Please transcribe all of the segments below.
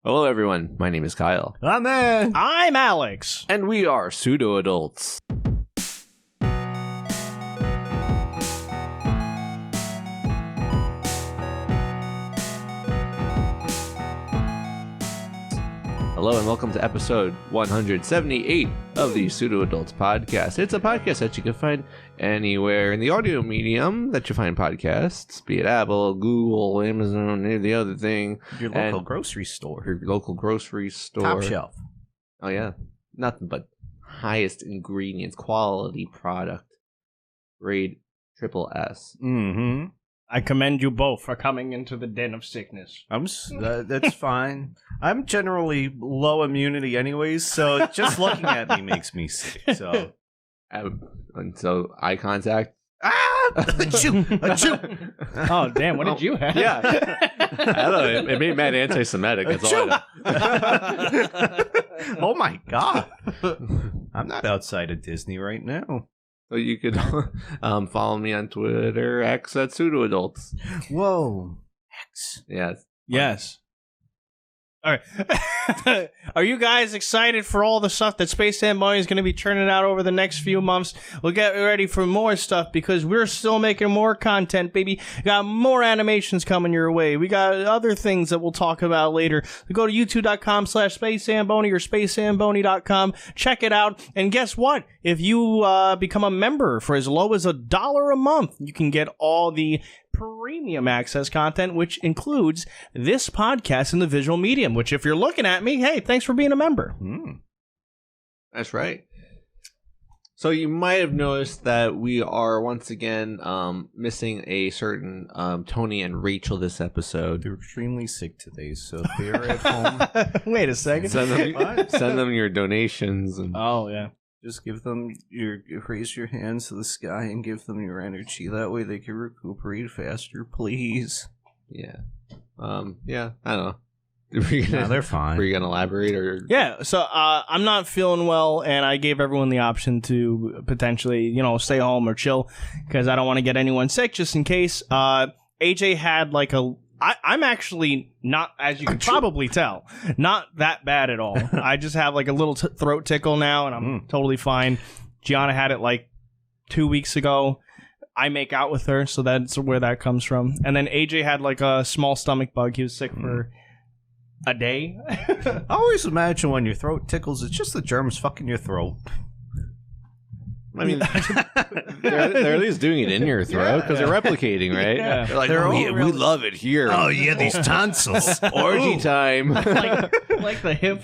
Hello, everyone. My name is Kyle. I'm there. I'm Alex. And we are Pseudo Adults. Hello, and welcome to episode 178 of the Pseudo Adults podcast. It's a podcast that you can find anywhere in the audio medium that you find podcasts, be it Apple, Google, Amazon, any of the other thing. Your local grocery store. Your local grocery store. Top shelf. Oh, yeah. Nothing but highest ingredients, quality product. Grade triple S. Mm-hmm. I commend you both for coming into the den of sickness. That's fine. I'm generally low immunity anyways, so just looking at me makes me sick. So, And so eye contact. Achoo! Achoo! Oh, damn, what did you have? Yeah. I don't know. It made Matt anti-Semitic. That's all I know. Oh my god. I'm not outside of Disney right now. So you could follow me on Twitter, X at Pseudo Adults. Whoa. X. Yes. Yes. All right. Are you guys excited for all the stuff that Space Sam Bunny is going to be churning out over the next few months? We'll get ready for more stuff because we're still making more content, baby. We got more animations coming your way. We got other things that we'll talk about later. So go to youtube.com/SpaceSamBoney or SpaceSamBoney.com. Check it out. And guess what? If you become a member for as low as $1 a month, you can get all the premium access content, which includes this podcast in the visual medium, which if you're looking at me, hey, thanks for being a member. That's right. So you might have noticed that we are once again missing a certain Tony and Rachel this episode. They're extremely sick today, so if they're at home, Wait a second. Send them your donations. And Oh, yeah. just give them raise your hands to the sky and give them your energy. That way they can recuperate faster, please. yeah. Yeah, I don't know. No, they're fine. Were you going to elaborate? Or Yeah, so I'm not feeling well, and I gave everyone the option to potentially, stay home or chill because I don't want to get anyone sick just in case. AJ had like I'm actually not, as you can probably tell, not that bad at all. I just have like a little throat tickle now, and I'm totally fine. Gianna had it like 2 weeks ago. I make out with her, so that's where that comes from. And then AJ had like a small stomach bug. He was sick for a day. I always imagine when your throat tickles, it's just the germs fucking your throat. I mean, they're at least doing it in your throat because they're replicating, right? Yeah. They're like, Really- we love it here. Oh yeah, these tonsils. Orgy time. like the hip.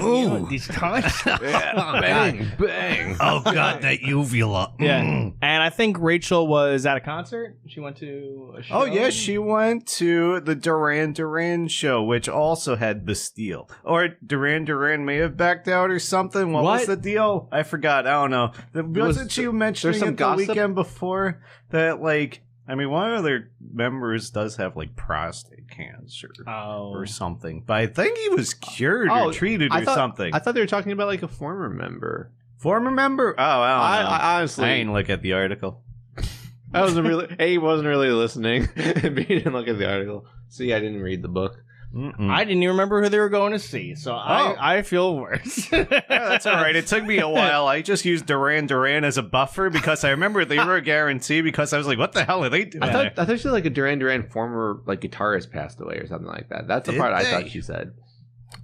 Ooh. These times. Yeah. Bang, bang. Oh god, that uvula. Yeah. And I think Rachel was at a concert. She went to a show. Oh yeah, she went to the Duran Duran show, which also had Bastille. Or Duran Duran may have backed out or something. What was the deal? I forgot. I don't know. Wasn't she mentioning some it the gossip? weekend before that, like, I mean, one of their members does have, like, prostate cancer or something. But I think he was cured or treated or something. I thought they were talking about like a former member. Former member? Oh, I don't know. I honestly, I ain't look at the article. I wasn't really. He wasn't really listening. B didn't look at the article. See, I didn't read the book. I didn't even remember who they were going to see, so I feel worse. Yeah, that's all right. It took me a while. I just used Duran Duran as a buffer because I remember they were a guarantee because I was like, what the hell are they doing? I thought she like a Duran Duran former like guitarist passed away or something like that. That's the Did part I they? thought she said.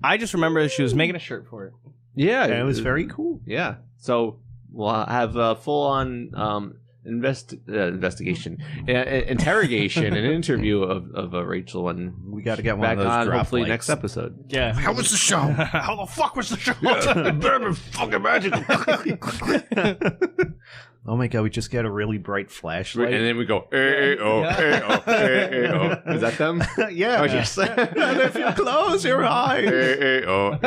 I just remember she was making a shirt for it. Yeah, And it was very cool. Yeah, so we'll have a full on investigation, interrogation, and interview of Rachel, and We got to get one back of those on drop hopefully likes. next episode. Yeah. How was the show? How the fuck was the show? It better be fucking magical. Oh my god, we just get a really bright flashlight. And then we go, oh. Is that them? Yeah. Oh, yes. And if you close your eyes. Oh.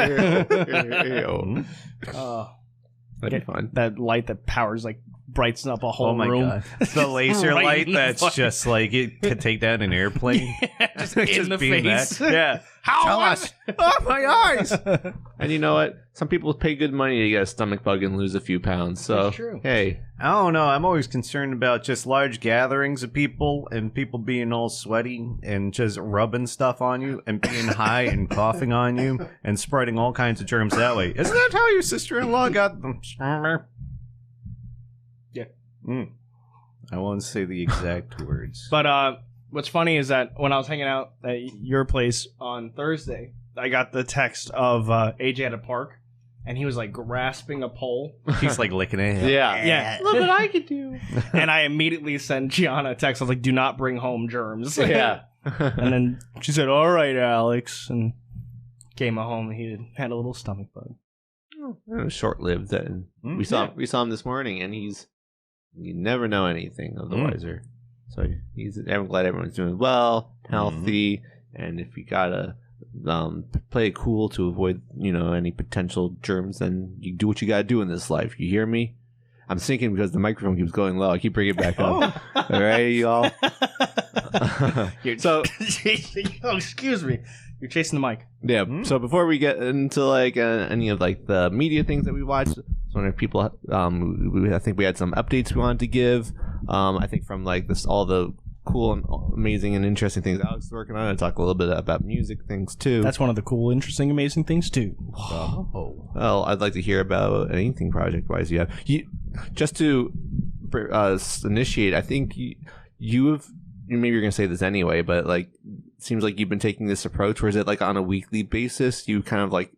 That'd be fun. That light that powers like brightens up a whole room. God. The laser Right light in the that's fucking- just like it could take down an airplane. Just in the beam face. that. Yeah. Tell us. Oh, my eyes. And you know what? Some people pay good money to get a stomach bug and lose a few pounds. So, That's true. hey. I don't know. I'm always concerned about just large gatherings of people and people being all sweaty and just rubbing stuff on you and being high and coughing on you and spreading all kinds of germs that way. Isn't that how your sister-in-law got them? Yeah. I won't say the exact words. But what's funny is that when I was hanging out at your place on Thursday, I got the text of AJ at a park, and he was like grasping a pole. He's like licking it. Yeah. Look what I could do. And I immediately sent Gianna a text. I was like, do not bring home germs. Yeah. And then she said, all right, Alex. And came home, and he had a little stomach bug. It was short-lived. And we saw him this morning, and you never know anything of the wiser. So I'm glad everyone's doing well, healthy, and if you gotta play it cool to avoid any potential germs, then you do what you gotta do in this life. You hear me? I'm sinking because the microphone keeps going low. I keep bringing it back up. All right, y'all. So, excuse me. You're chasing the mic. Yeah. So before we get into any of the media things that we watched, so if people, I think we had some updates we wanted to give. I think from all the cool and amazing and interesting things Alex is working on. I talk a little bit about music things too. That's one of the cool, interesting, amazing things too. Well, I'd like to hear about anything project-wise you have. Just to initiate, I think you have. Maybe you're gonna say this anyway, but it seems like you've been taking this approach. Where is it on a weekly basis? You kind of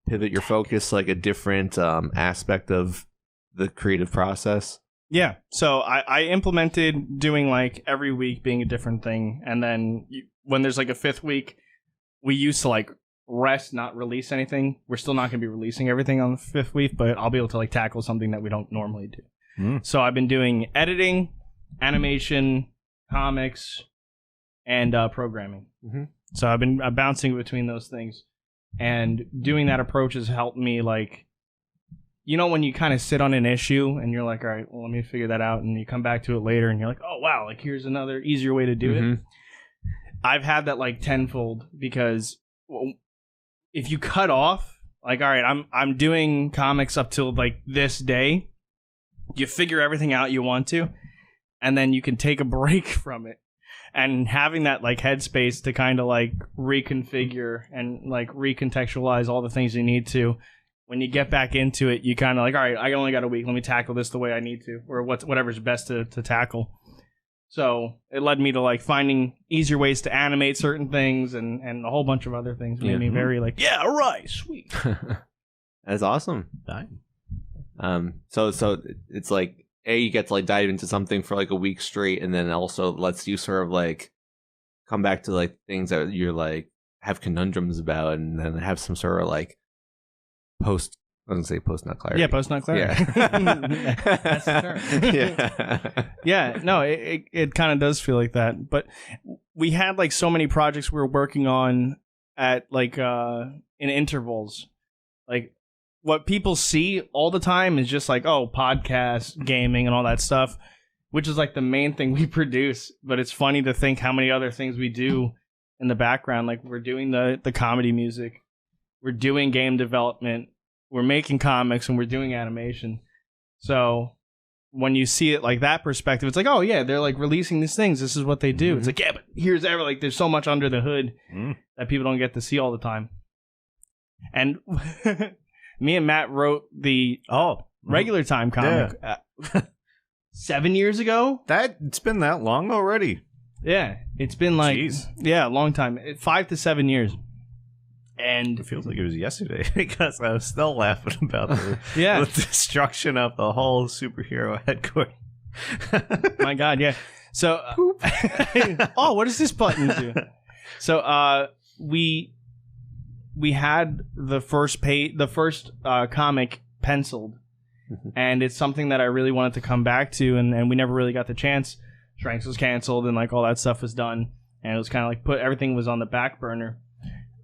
pivot your focus a different aspect of the creative process. Yeah, so I implemented doing every week being a different thing, and then when there's a fifth week, we used to rest, not release anything. We're still not going to be releasing everything on the fifth week, but I'll be able to tackle something that we don't normally do. So I've been doing editing, animation, comics, and programming. So I've been bouncing between those things, and doing that approach has helped me when you kind of sit on an issue and you're like, all right, well, let me figure that out. And you come back to it later and you're like, oh, wow, here's another easier way to do it. I've had that tenfold because if you cut off, all right, I'm doing comics up till this day, you figure everything out you want to, and then you can take a break from it. And having that headspace to kind of reconfigure and recontextualize all the things you need to. When you get back into it, you kind of all right, I only got a week. Let me tackle this the way I need to, or whatever's best to tackle. So it led me to finding easier ways to animate certain things and a whole bunch of other things. Made me very yeah, all right, sweet. That's awesome. So it's you get to dive into something for a week straight, and then also lets you sort of come back to things that you're have conundrums about, and then have some sort of post. I was gonna say post nut clarity. Yeah, post nut clarity. Yeah. That's the term. Yeah. No, it kind of does feel like that. But we had so many projects we were working on at in intervals. What people see all the time is just podcasts, gaming, and all that stuff, which is the main thing we produce. But it's funny to think how many other things we do in the background. We're doing the comedy music. We're doing game development, we're making comics, and we're doing animation. So when you see it that perspective, it's oh yeah, they're releasing these things. This is what they do. It's yeah, but here's there's so much under the hood that people don't get to see all the time. And me and Matt wrote the regular time comic 7 years ago. It's been that long already. Yeah, it's been a long time. 5 to 7 years. And it feels like it was yesterday because I was still laughing about the destruction of the whole superhero headquarters. My God, yeah. So, what does this button do? So, we had the first comic penciled, and it's something that I really wanted to come back to, and we never really got the chance. Shranks was canceled, and all that stuff was done, and it was kind of everything was on the back burner.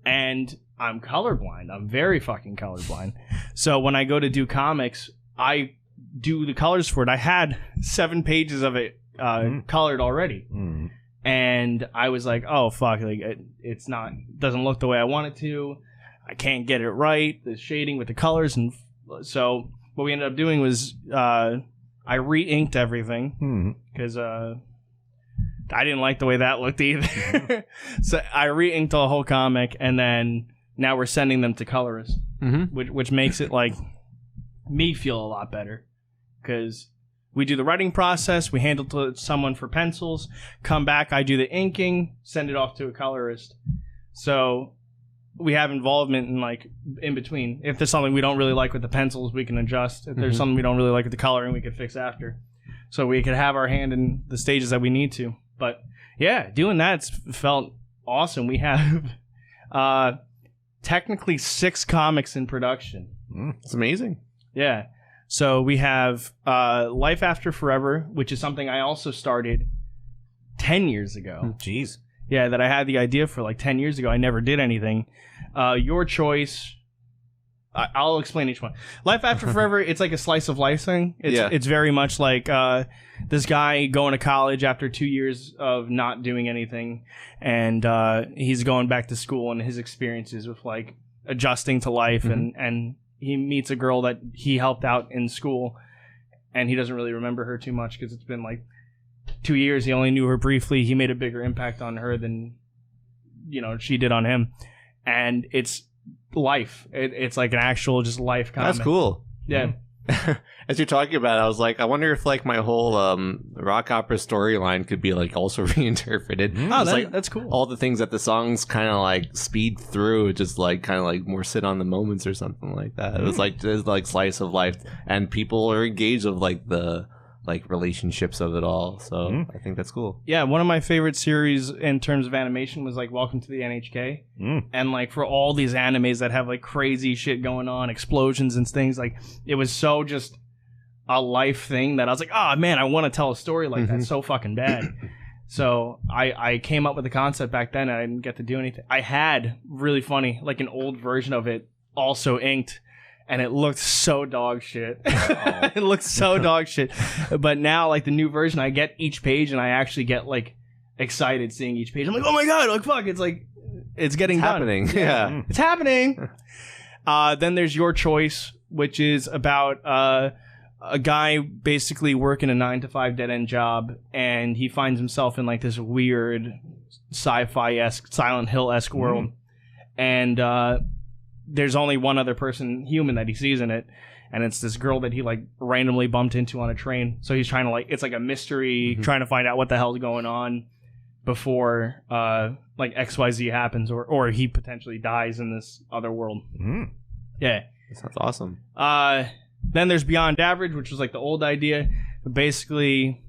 And I'm colorblind. I'm very fucking colorblind. So when I go to do comics, I do the colors for it. I had 7 pages of it colored already. And I was like, oh, fuck, like it's not, doesn't look the way I want it to. I can't get it right, the shading with the colors. And so what we ended up doing was I re-inked everything because I didn't like the way that looked either. So I re-inked the whole comic, and then now we're sending them to colorists, which makes it like me feel a lot better because we do the writing process, we handle to someone for pencils, come back, I do the inking, send it off to a colorist. So we have involvement in like in between. If there's something we don't really like with the pencils, we can adjust. If there's something we don't really like with the coloring, we can fix after. So we could have our hand in the stages that we need to. But yeah, doing that's felt awesome. We have technically 6 comics in production. It's amazing. Yeah. So we have Life After Forever, which is something I also started 10 years ago. Jeez. Yeah, that I had the idea for like 10 years ago. I never did anything. Your Choice. I'll explain each one. Life After Forever, it's like a slice of life thing. It's very much like this guy going to college after 2 years of not doing anything. And he's going back to school and his experiences with like adjusting to life. And he meets a girl that he helped out in school. And he doesn't really remember her too much because it's been like 2 years. He only knew her briefly. He made a bigger impact on her than, she did on him. And it's life. It's like an actual just life comic. That's cool. Yeah. As you're talking about it, I was like, I wonder if like my whole rock opera storyline could be like also reinterpreted. That's cool. All the things that the songs kind of like speed through, just like kind of like more sit on the moments or something like that. It was like just like slice of life, and people are engaged of like the like relationships of it all. So I think that's cool. Yeah, one of my favorite series in terms of animation was like Welcome to the NHK. And like for all these animes that have like crazy shit going on, explosions and things, like it was so just a life thing that I was like, oh man, I want to tell a story like that so fucking bad. So I came up with the concept back then and I didn't get to do anything. I had, really funny, like an old version of it also inked. And it looked so dog shit. It looked so dog shit. But now, like, the new version, I get each page, and I actually get, like, excited seeing each page. I'm like, oh, my God, like, fuck. It's, like, it's getting done. Happening. Yeah. It's happening. Then there's Your Choice, which is about a guy basically working a 9-to-5 dead-end job, and he finds himself in, like, this weird sci-fi-esque, Silent Hill-esque world. And, there's only one other person, human, that he sees in it, and it's this girl that he like randomly bumped into on a train. So he's trying to like, it's like a mystery, trying to find out what the hell's going on before like XYZ happens, or he potentially dies in this other world. Yeah, that sounds awesome. Then there's Beyond Average, which was like the old idea, but basically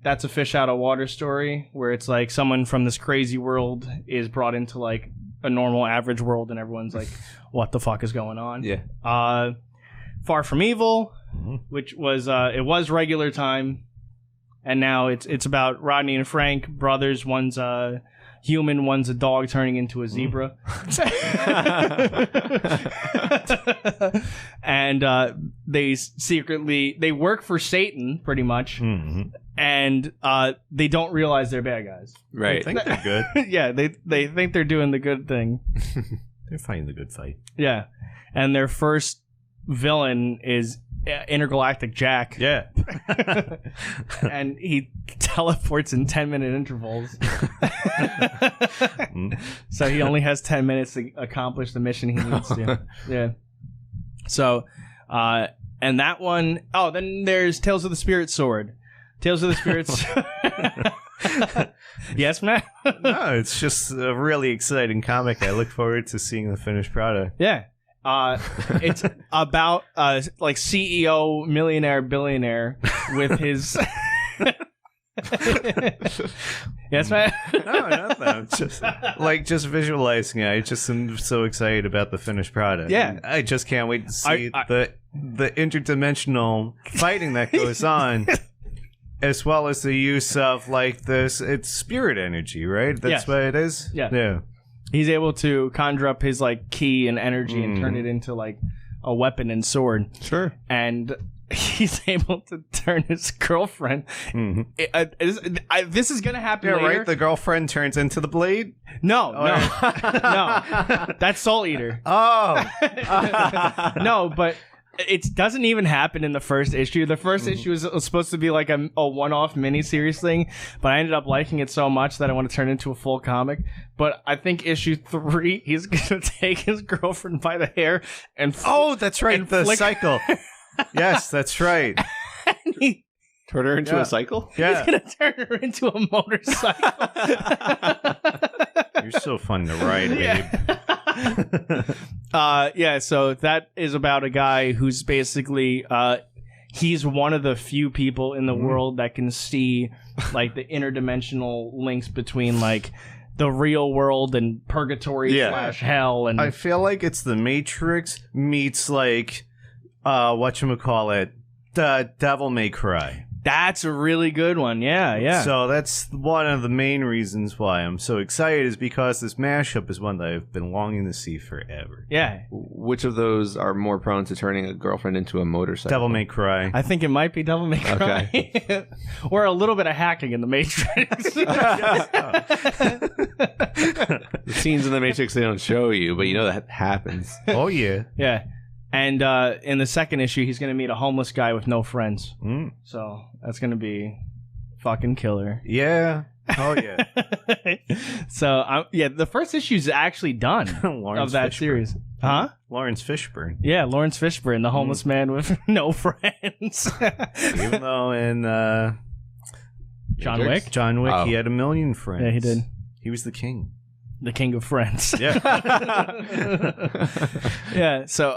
that's a fish out of water story where it's like someone from this crazy world is brought into like a normal average world and everyone's like, what the fuck is going on? Yeah. Far From Evil, which was it was regular time, and now it's about Rodney and Frank, brothers. One's a human, one's a dog turning into a zebra. And they work for Satan pretty much. And they don't realize they're bad guys. Right. They think they're good. Yeah, they think they're doing the good thing. They're fighting the good fight. Yeah. And their first villain is Intergalactic Jack. Yeah. And he teleports in 10-minute intervals. So he only has 10 minutes to accomplish the mission he needs to. Yeah. So, and that one, then there's Tales of the Spirit Sword. Tales of the Spirits. Yes, Matt? No, it's just a really exciting comic. I look forward to seeing the finished product. Yeah. It's about like CEO, millionaire, billionaire with his... Yes, Matt? No, nothing. Just visualizing it. I just am so excited about the finished product. Yeah. I just can't wait to see the interdimensional fighting that goes on. As well as the use of, like, it's spirit energy, right? That's what it is? Yeah. He's able to conjure up his, like, ki and energy and turn it into, like, a weapon and sword. Sure. And he's able to turn his girlfriend. This is gonna happen later. Right. The girlfriend turns into the blade. No, that's Soul Eater. Oh, No, but it doesn't even happen in the first issue. The first issue was supposed to be like a one-off mini-series thing, but I ended up liking it so much that I want to turn it into a full comic. But I think issue 3, he's gonna take his girlfriend by the hair and that's right. The cycle. Yes, that's right. Turn her into a cycle? Yeah. He's gonna turn her into a motorcycle. You're so fun to ride, babe. So that is about a guy who's basically he's one of the few people in the world that can see like the interdimensional links between like the real world and purgatory / hell. And I feel like it's the Matrix meets like whatchamacallit, the Devil May Cry. that's a really good one. Yeah. So that's one of the main reasons why I'm so excited, is because this mashup is one that I've been longing to see forever. Yeah. Which of those are more prone to turning a girlfriend into a motorcycle? Devil May Cry. I think it might be Devil May Cry. Okay. Or a little bit of hacking in the Matrix. The scenes in the Matrix they don't show you, but you know that happens. Oh, yeah. Yeah. And in the second issue, he's going to meet a homeless guy with no friends. So that's going to be fucking killer. Yeah. Oh, yeah. So, the first issue is actually done of that series. Huh? Lawrence Fishburne. Yeah, Lawrence Fishburne, the homeless man with no friends. Even though in John Wick, he had a million friends. Yeah, he did. He was the king. The king of friends. Yeah. Yeah. So,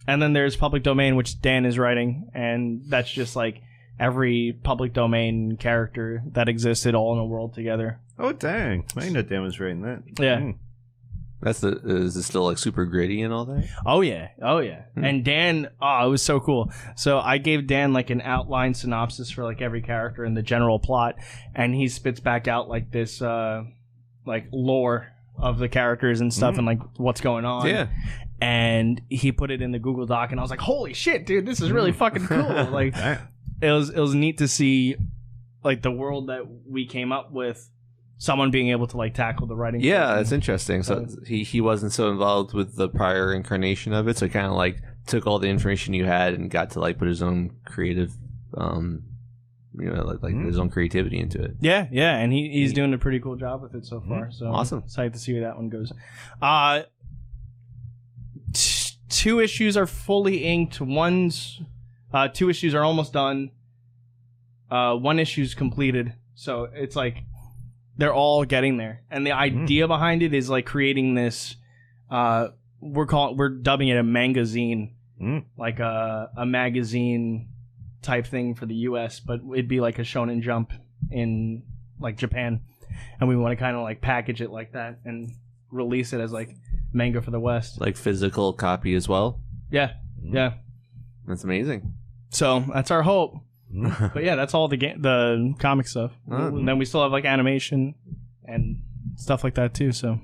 and then there's Public Domain, which Dan is writing, and that's just like every public domain character that existed all in a world together. Oh, dang. I didn't know Dan was writing that. Yeah. Is it still like super gritty and all that? Oh yeah. And Dan, it was so cool. So I gave Dan like an outline synopsis for like every character and the general plot, and he spits back out like this like lore of the characters and stuff and like what's going on. Yeah. And he put it in the Google Doc, and I was like, holy shit, dude, this is really fucking cool. Like it was neat to see like the world that we came up with, someone being able to like tackle the writing. Yeah, that's interesting. So he wasn't so involved with the prior incarnation of it, so he kind of like took all the information you had and got to like put his own creative his own creativity into it. Yeah, and he's doing a pretty cool job with it so far. So awesome. Excited to see where that one goes. 2 issues are fully inked. 2 issues are almost done. 1 issue's completed. So it's like they're all getting there. And the idea behind it is like creating this we're dubbing it a mangazine. Like a magazine type thing for the US, but it'd be like a Shonen Jump in like Japan, and we want to kind of like package it like that and release it as like manga for the West, like physical copy as well. Yeah That's amazing. So that's our hope. But yeah, that's all the comic stuff. And then we still have like animation and stuff like that too. So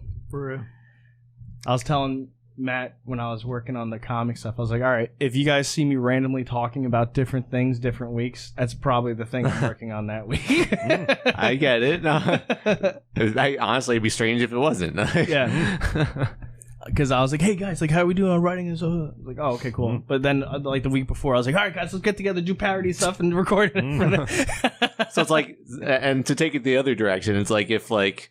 I was telling Matt when I was working on the comic stuff, I was like, all right, if you guys see me randomly talking about different things different weeks, that's probably the thing I'm working on that week. I get it. No. Honestly, it'd be strange if it wasn't. Yeah. Because I was like, hey guys, like, how are we doing on writing and so? I was like, oh, okay, cool. But then like the week before, I was like, all right guys, let's get together, do parody stuff and record it. So it's like, and to take it the other direction, it's like if like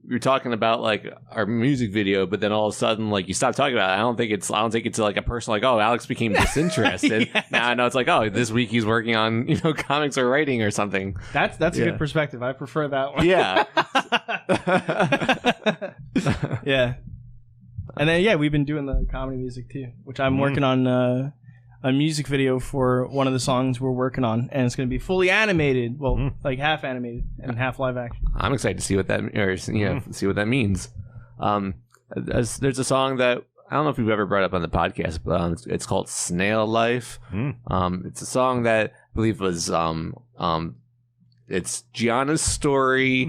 you're talking about like our music video, but then all of a sudden like you stop talking about it. I don't think it's like a person like, oh, Alex became disinterested. Yeah. Now I know it's like, oh, this week he's working on comics or writing or something. That's a good perspective. I prefer that one. Yeah. Yeah. And then we've been doing the comedy music too, which I'm working on a music video for one of the songs we're working on, and it's going to be fully animated, like half animated and half live action. I'm excited to see what that see what that means. There's a song that I don't know if we've ever brought up on the podcast, but it's called Snail Life. It's a song that I believe was it's Gianna's story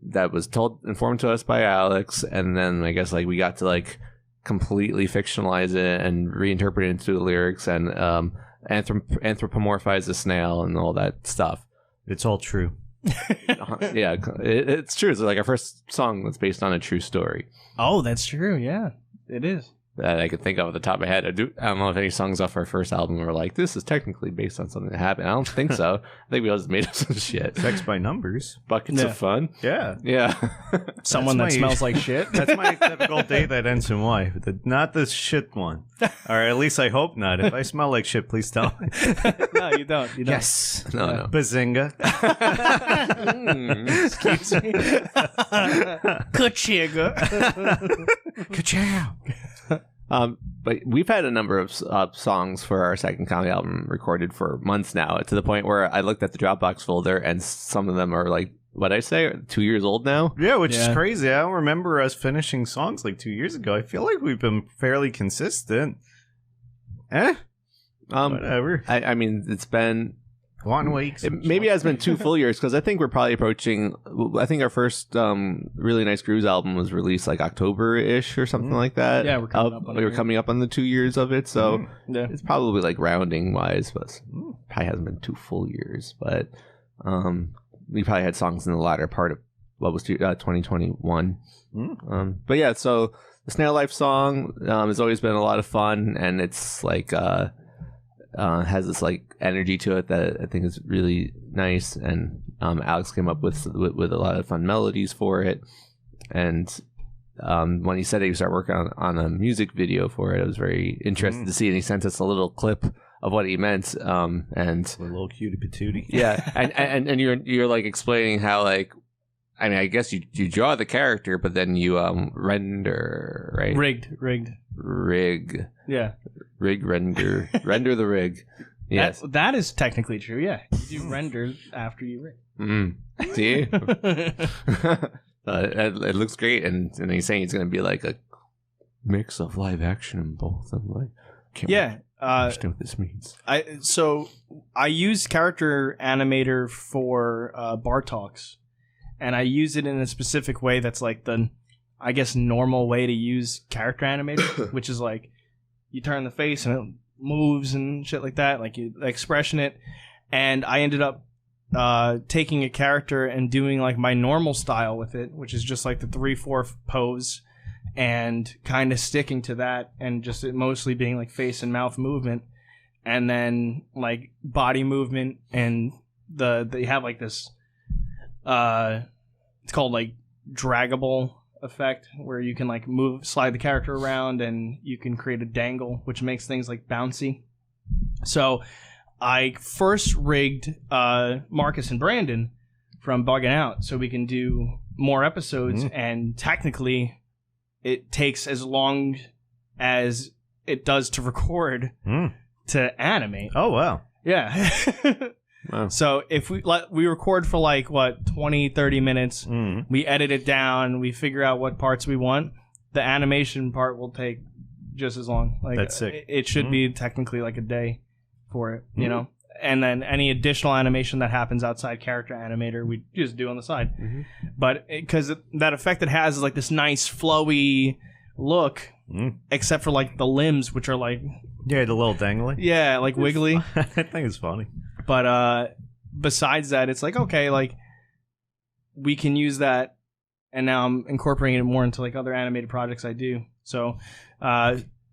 that was informed to us by Alex, and then I guess like we got to like completely fictionalize it and reinterpret it into the lyrics and anthropomorphize the snail and all that stuff. It's all true. Yeah, it's true. It's like our first song that's based on a true story. Oh, that's true. Yeah, it is. That I could think of at the top of my head. I don't know if any songs off our first album were like, this is technically based on something that happened. I don't think so. I think we all just made up some shit. Sex by numbers. Buckets of fun. Yeah. Yeah. Someone that smells like shit. That's my typical date that ends in Y. Not the shit one. Or at least I hope not. If I smell like shit, please tell me. No, you don't. You don't. Yes. No. Bazinga. Excuse me. Kachiga. Ka-chow. But we've had a number of songs for our second comedy album recorded for months now, to the point where I looked at the Dropbox folder and some of them are like, what'd I say, 2 years old now? Yeah, which is crazy. I don't remember us finishing songs like 2 years ago. I feel like we've been fairly consistent. Whatever. I mean, it's been 1 week. Maybe it has been 2 full years, because I think we're probably approaching. I think our first Really Nice Grooves album was released like October-ish or something like that. Yeah, we're coming up on the 2 years of it, so it's probably like rounding wise, but probably hasn't been 2 full years. But we probably had songs in the latter part of what was 2021. But yeah, so the Snail Life song has always been a lot of fun, and it's like has this like energy to it that I think is really nice, and Alex came up with a lot of fun melodies for it. And when he said he would start working on a music video for it, I was very interested to see, and he sent us a little clip of what he meant. And a little cutie patootie. Yeah, and you're like explaining how, like, I mean, I guess you draw the character, but then you render, right? Rig. Yeah. Render the rig. Yes. That is technically true, yeah. You render after you rig. See? It looks great, and he's saying it's going to be like a mix of live action and both. I'm like, can't understand what this means. I use Character Animator for bar talks, and I use it in a specific way that's like the, I guess, normal way to use Character Animator, which is like you turn the face and it moves and shit like that, like you expression it. And I ended up taking a character and doing like my normal style with it, which is just like the 3/4 pose, and kind of sticking to that, and just it mostly being like face and mouth movement, and then like body movement, and they have like this it's called like draggable effect, where you can like slide the character around, and you can create a dangle, which makes things like bouncy. So I first rigged Marcus and Brandon from Bugging Out so we can do more episodes, and technically it takes as long as it does to record to animate. Oh, wow. Yeah. Wow. So if we record for like 20-30 minutes, we edit it down, we figure out what parts we want, the animation part will take just as long. Like, that's sick. It should be technically like a day for it, you know? And then any additional animation that happens outside Character Animator, we just do on the side. But because that effect it has is like this nice flowy look, except for like the limbs, which are like, yeah, the little dangly. Yeah, like wiggly. I think it's funny. But besides that, it's like, okay, like we can use that, and now I'm incorporating it more into like other animated projects I do. So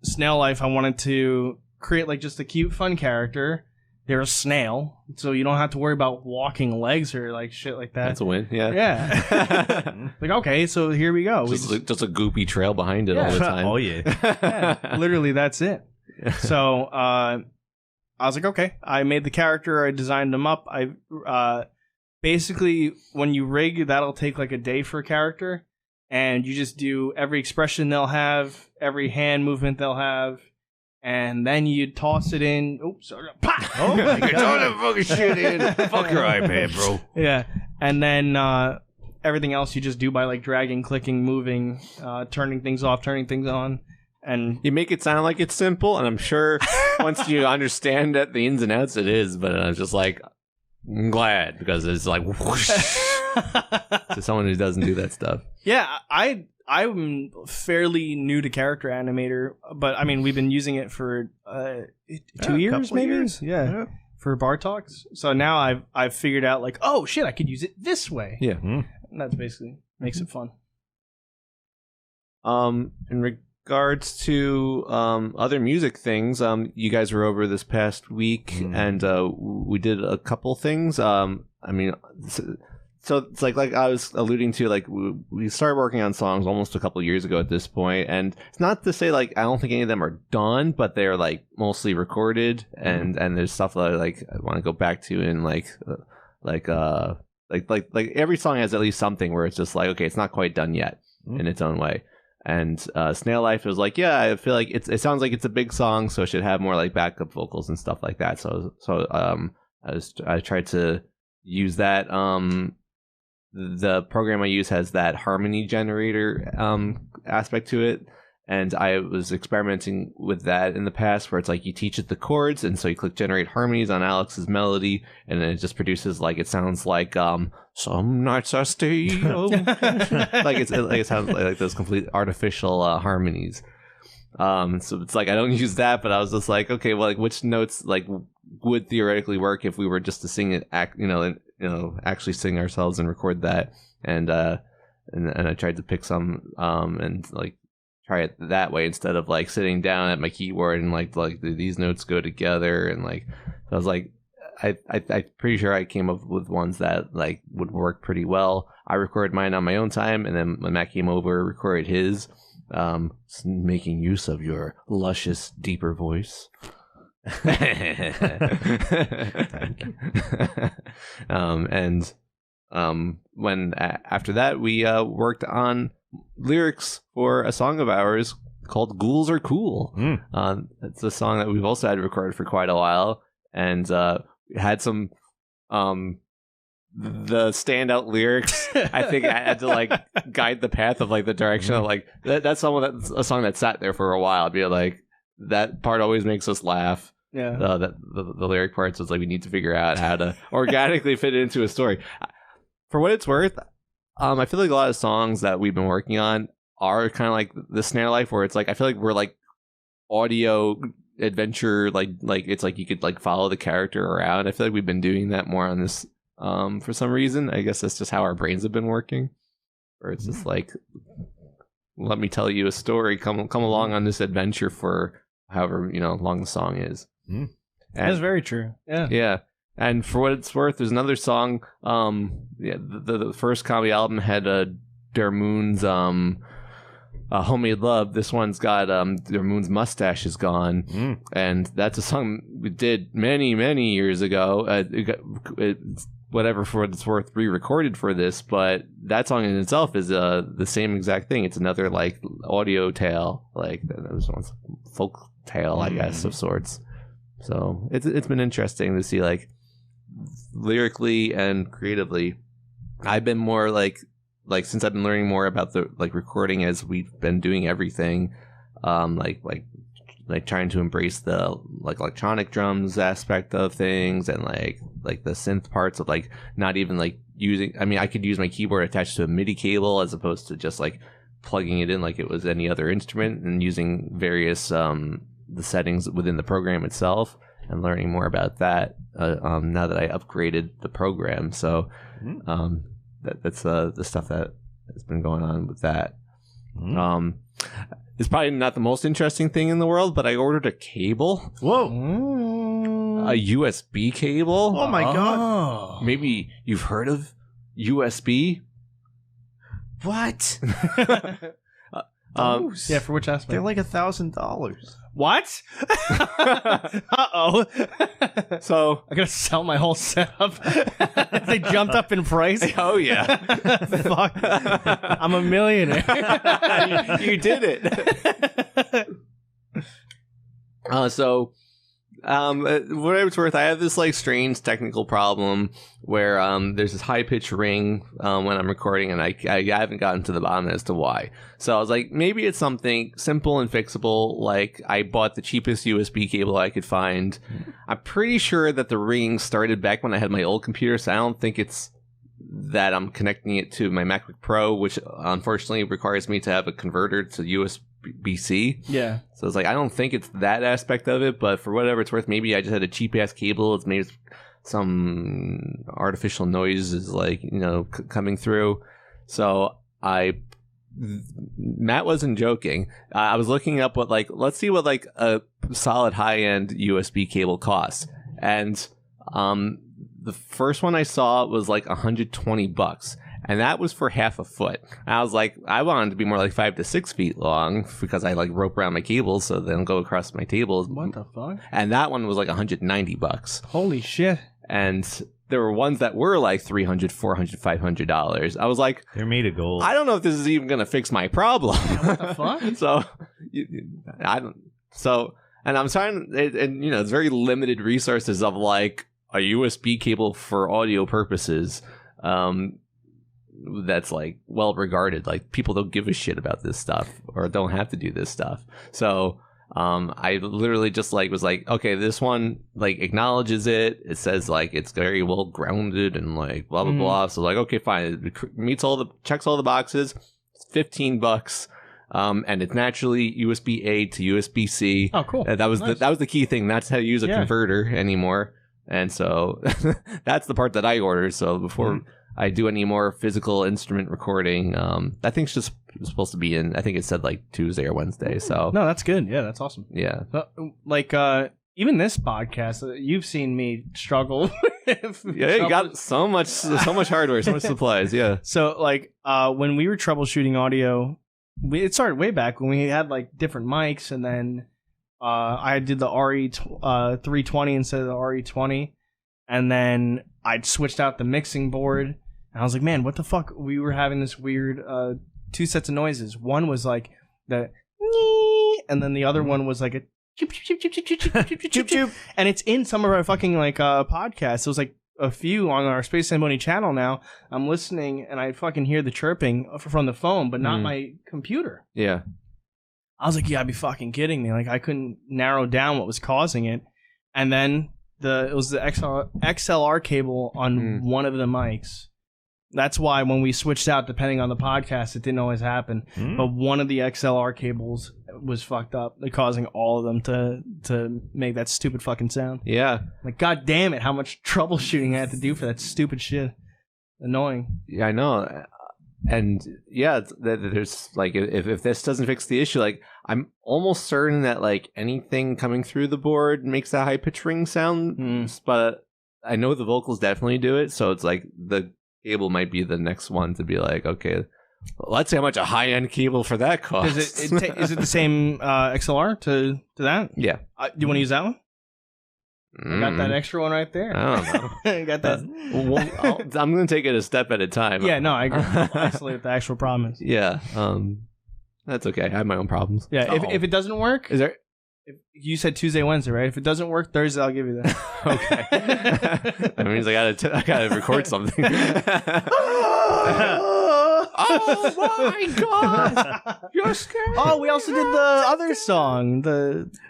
Snail Life, I wanted to create like just a cute, fun character. They're a snail, so you don't have to worry about walking legs or like shit like that. That's a win. Yeah. Yeah. Like, okay, so here we go. Just a goopy trail behind it all the time. Oh, yeah. Literally, that's it. So I was like, okay. I made the character. I designed them up. I basically, when you rig, that'll take like a day for a character, and you just do every expression they'll have, every hand movement they'll have, and then you toss it in. Oops, sorry. Oh my god! Throw that fucking shit in. Fuck your iPad, bro. Yeah, and then everything else you just do by like dragging, clicking, moving, turning things off, turning things on. And you make it sound like it's simple, and I'm sure once you understand the ins and outs, it is. But I'm just like, I'm glad, because it's like whoosh, to someone who doesn't do that stuff. Yeah, I I'm fairly new to Character Animator, but I mean, we've been using it for 2 years, maybe. Yeah, for bar talks. So now I've figured out like, oh shit, I could use it this way. Yeah, and that's basically makes it fun. In regards to other music things, you guys were over this past week, and we did a couple things. I mean. So it's like I was alluding to, like we started working on songs almost a couple years ago at this point, and it's not to say like I don't think any of them are done, but they're like mostly recorded, and there's stuff that I want to go back to, and like every song has at least something where it's just like, okay, it's not quite done yet in its own way. And Snail Life was like, yeah, I feel like it sounds like it's a big song, so it should have more like backup vocals and stuff like that. So I tried to use that. The program I use has that harmony generator aspect to it, and I was experimenting with that in the past, where it's like you teach it the chords, and so you click generate harmonies on Alex's melody, and then it just produces like it sounds like some nights I stay like it sounds like those complete artificial harmonies. So it's like I don't use that, but I was just like, okay, well, like which notes like would theoretically work if we were just to sing it, actually sing ourselves and record that, and I tried to pick some and like try it that way instead of like sitting down at my keyboard and like these notes go together, and like I was like I'm pretty sure I came up with ones that like would work pretty well. I recorded mine on my own time, and then when Matt came over, recorded his, making use of your luscious, deeper voice. When after that we worked on lyrics for a song of ours called "Ghouls Are Cool." It's a song that we've also had recorded for quite a while, and had some the standout lyrics. I think I had to like guide the path of like the direction of like that's a song that sat there for a while. I'd be like, that part always makes us laugh. Yeah, that the lyric parts was like we need to figure out how to organically fit it into a story. For what it's worth, I feel like a lot of songs that we've been working on are kind of like the Snail Life, where it's like I feel like we're like audio adventure, like it's like you could like follow the character around. I feel like we've been doing that more on this for some reason. I guess that's just how our brains have been working, where it's just like, let me tell you a story, come along on this adventure for however long the song is. That's very true. Yeah. And for what it's worth, there's another song. The first comedy album had Der Moon's Homemade Love. This one's got Der Moon's Mustache Is Gone, and that's a song we did many years ago. Whatever, for what it's worth, re-recorded for this, but that song in itself is the same exact thing. It's another like audio tale, like this one's folk tale, I guess, of sorts. So it's been interesting to see, like, lyrically and creatively. I've been more like since I've been learning more about the like recording as we've been doing everything, like trying to embrace the like electronic drums aspect of things, and like the synth parts of like not even like using. I mean, I could use my keyboard attached to a MIDI cable as opposed to just like plugging it in like it was any other instrument, and using various the settings within the program itself, and learning more about that now that I upgraded the program. So that's the stuff that has been going on with that. It's probably not the most interesting thing in the world, but I ordered a cable. Whoa. A USB cable. Oh my god. Maybe you've heard of USB? What? Yeah, for which aspect? They're like $1,000. What? Uh-oh. So I gotta sell my whole setup. They jumped up in price. Oh yeah. Fuck. I'm a millionaire. You did it. What it's worth, I have this like strange technical problem where there's this high pitch ring when I'm recording, and I haven't gotten to the bottom as to why. So I was like, maybe it's something simple and fixable. Like, I bought the cheapest USB cable I could find. I'm pretty sure that the ring started back when I had my old computer, so I don't think it's that I'm connecting it to my MacBook Pro, which unfortunately requires me to have a converter to USB-C. Yeah. So it's like, I don't think it's that aspect of it, but for whatever it's worth, maybe I just had a cheap-ass cable. It's maybe some artificial noise is like, coming through. So Matt wasn't joking. I was looking up let's see what like a solid high-end USB cable costs. And the first one I saw was like $120, and that was for half a foot. I was like, I wanted it to be more like 5 to 6 feet long because I like rope around my cables so they don't go across my tables. What the fuck? And that one was like $190. Holy shit. And there were ones that were like $300, $400, $500. I was like, they're made of gold. I don't know if this is even going to fix my problem. What the fuck? So, I don't. So, and I'm trying, and it's very limited resources of like a USB cable for audio purposes. That's like well regarded. Like people don't give a shit about this stuff or don't have to do this stuff. So, I literally just like was like, okay, this one like acknowledges it. It says like it's very well grounded and like blah blah blah. So like, okay, fine. It checks all the boxes. It's $15. And it's naturally USB A to USB C. Oh, cool. That was the key thing. That's how you use a converter anymore. And so that's the part that I ordered. So before I do any more physical instrument recording, that thing's just supposed to be in. I think it said like Tuesday or Wednesday. So no, that's good. Yeah, that's awesome. Yeah, like even this podcast, you've seen me struggle. You got so much hardware, so much supplies. Yeah. So like when we were troubleshooting audio, it started way back when we had like different mics, and then I did the RE320 instead of the RE20, and then I'd switched out the mixing board, and I was like, man, what the fuck? We were having this weird two sets of noises. One was like the and then the other one was like a choop choop choop choop choop choop choop choop, and it's in some of our fucking like podcasts. It was like a few on our Space Zamboni channel now. I'm listening and I fucking hear the chirping from the phone, but not my computer. Yeah. I was like, you gotta be fucking kidding me. Like I couldn't narrow down what was causing it. And then it was the XLR cable on one of the mics. That's why when we switched out, depending on the podcast, it didn't always happen. But one of the XLR cables was fucked up, causing all of them to make that stupid fucking sound. Yeah. Like, god damn it, how much troubleshooting I had to do for that stupid shit. Annoying. Yeah, I know. And yeah, there's like, if this doesn't fix the issue, like I'm almost certain that like anything coming through the board makes that high pitch ring sound. But I know the vocals definitely do it. So it's like the cable might be the next one to be like, okay, let's see how much a high end cable for that costs. Is it the same XLR to that? Yeah. Do you want to use that one? I got that extra one right there. I don't know. I got that. I'm going to take it a step at a time. Yeah, no, I agree. I'll isolate what the actual problem is. Yeah. That's okay. I have my own problems. Yeah. If it doesn't work, you said Tuesday, Wednesday, right? If it doesn't work Thursday, I'll give you that. Okay. That means I gotta record something. Oh my god! You're scared. Oh, we also did the other song.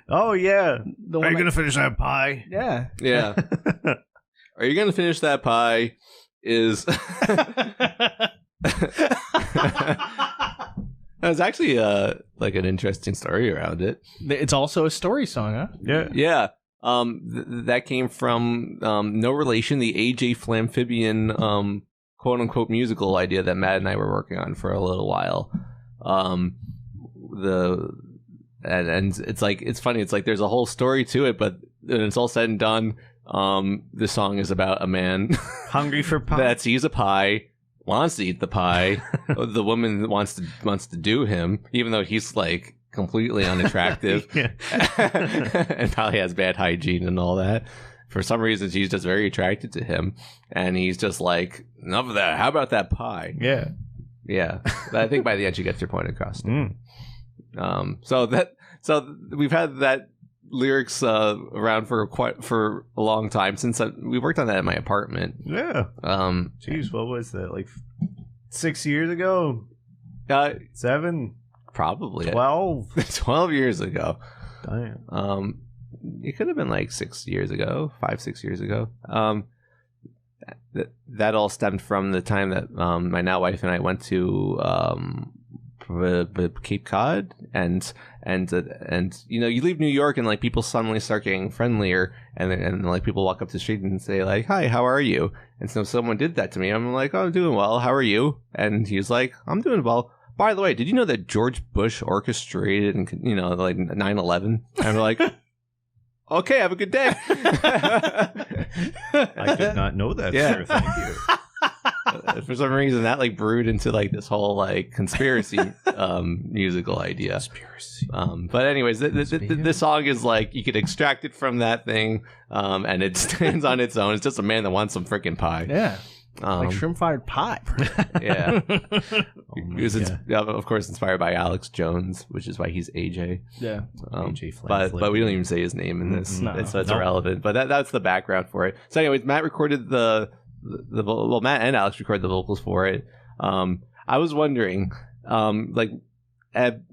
Oh yeah. The one Are you gonna finish that pie? Yeah. Yeah. Are you gonna finish that pie? There's actually like an interesting story around it. It's also a story song, huh? Yeah. Yeah. That came from no relation, the AJ Flamphibian quote unquote musical idea that Matt and I were working on for a little while. And it's like, it's funny, it's like there's a whole story to it, but when it's all said and done, the song is about a man hungry for pie that sees a pie, wants to eat the pie. The woman wants to do him, even though he's like completely unattractive and probably has bad hygiene and all that. For some reason, she's just very attracted to him, and he's just like, enough of that. How about that pie? Yeah. But I think by the end, she gets her point across. So we've had that lyrics around for a long time since we worked on that in my apartment. Yeah. Jeez, what was that? Like 6 years ago? 7? Probably 12. 12 years ago. Damn. It could have been like 6 years ago, 5-6 years ago. that all stemmed from the time that my now wife and I went to Cape Cod, and you know, you leave New York and like people suddenly start getting friendlier, and like people walk up the street and say like, "Hi, how are you?" And so someone did that to me. I'm like, "Oh, I'm doing well. How are you?" And he's like, "I'm doing well. By the way, did you know that George Bush orchestrated and, you know, like 9/11?" And I'm like, "Okay, have a good day." I did not know that, sir. Thank you. For some reason, that like brewed into like this whole like conspiracy musical idea. Conspiracy. But anyways, this song is like you could extract it from that thing, and it stands on its own. It's just a man that wants some freaking pie. Yeah. Like shrimp-fired pie. Yeah. It was, of course, inspired by Alex Jones, which is why he's AJ. Yeah. AJ but we don't even say his name in this. No. So it's irrelevant. But that's the background for it. So anyways, Matt recorded Matt and Alex recorded the vocals for it. I was wondering, like,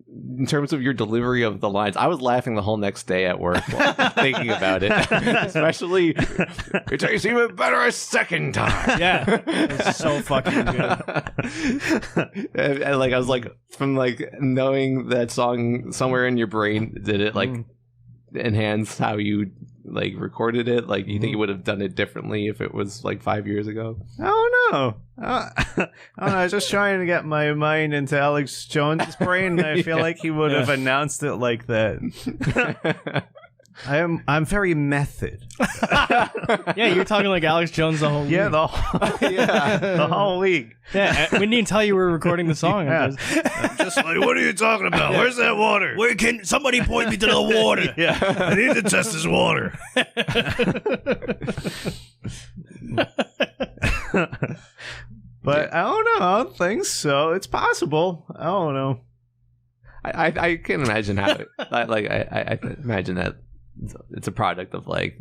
in terms of your delivery of the lines, I was laughing the whole next day at work while thinking about it. Especially, it tastes even better a second time. Yeah, it's so fucking good. And like I was like, from like knowing that song somewhere in your brain, did it like enhance how you like recorded it? Like, you think you would have done it differently if it was like 5 years ago? I don't know. I don't know. I was just trying to get my mind into Alex Jones' brain, and I feel like he would have announced it like that. I'm very method. Yeah, you're talking like Alex Jones the whole week. Yeah, the whole week. Yeah, we didn't tell you we were recording the song. Yeah. I'm just like, what are you talking about? Where's that water? Where can somebody point me to the water? Yeah, I need to test this water. But I don't know. I don't think so. It's possible. I don't know. I can't imagine how. I imagine that it's a product of like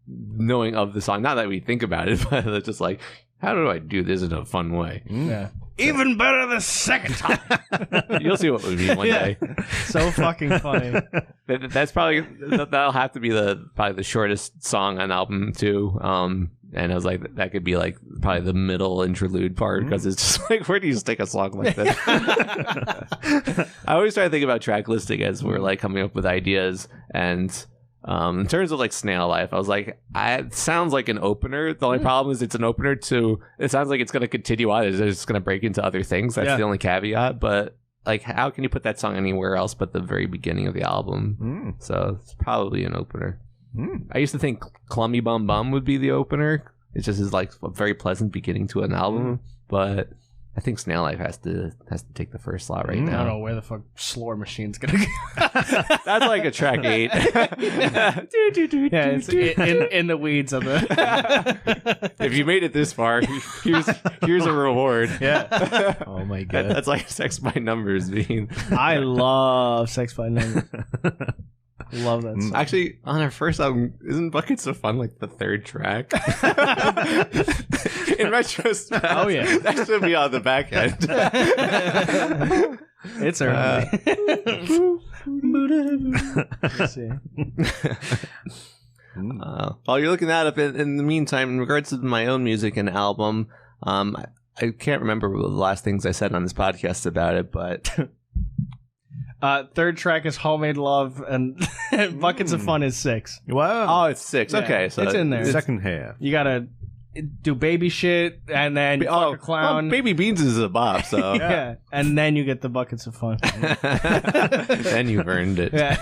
knowing of the song. Not that we think about it, but it's just like, how do I do this in a fun way? Yeah. Even better the second time. You'll see what we mean one day. So fucking funny. That's probably that'll have to be probably the shortest song on album too. And I was like, that could be like probably the middle interlude part, because it's just like, where do you stick a song like this? I always try to think about track listing as we're like coming up with ideas, and in terms of like Snail Life, I was like, it sounds like an opener. The only problem is it's an opener to, it sounds like it's going to continue on. It's just going to break into other things. That's the only caveat. But like, how can you put that song anywhere else but the very beginning of the album? So it's probably an opener. I used to think Clummy Bum Bum would be the opener. It just is like a very pleasant beginning to an album. But I think Snail Life has to take the first slot right now. I don't know where the fuck Slore Machine's gonna go. That's like a track 8. Yeah, it's in the weeds of the. If you made it this far, here's a reward. Yeah. Oh my god. That's like Sex by Numbers being. I love Sex by Numbers. Love that song. Actually, on our first album, isn't Buckets of Fun like the third track? In retrospect, oh yeah, that should be on the back end. It's early. Let's see. While you're looking that up, in the meantime, in regards to my own music and album, I can't remember the last things I said on this podcast about it, but. Third track is Homemade Love, and Buckets of Fun is 6. Wow. Oh, it's 6. Yeah, Okay, so it's in there. Second half. You gotta do baby shit, and then fuck a clown. Well, Baby Beans is a bop, so yeah, and then you get the Buckets of Fun. Then you've earned it. Yeah.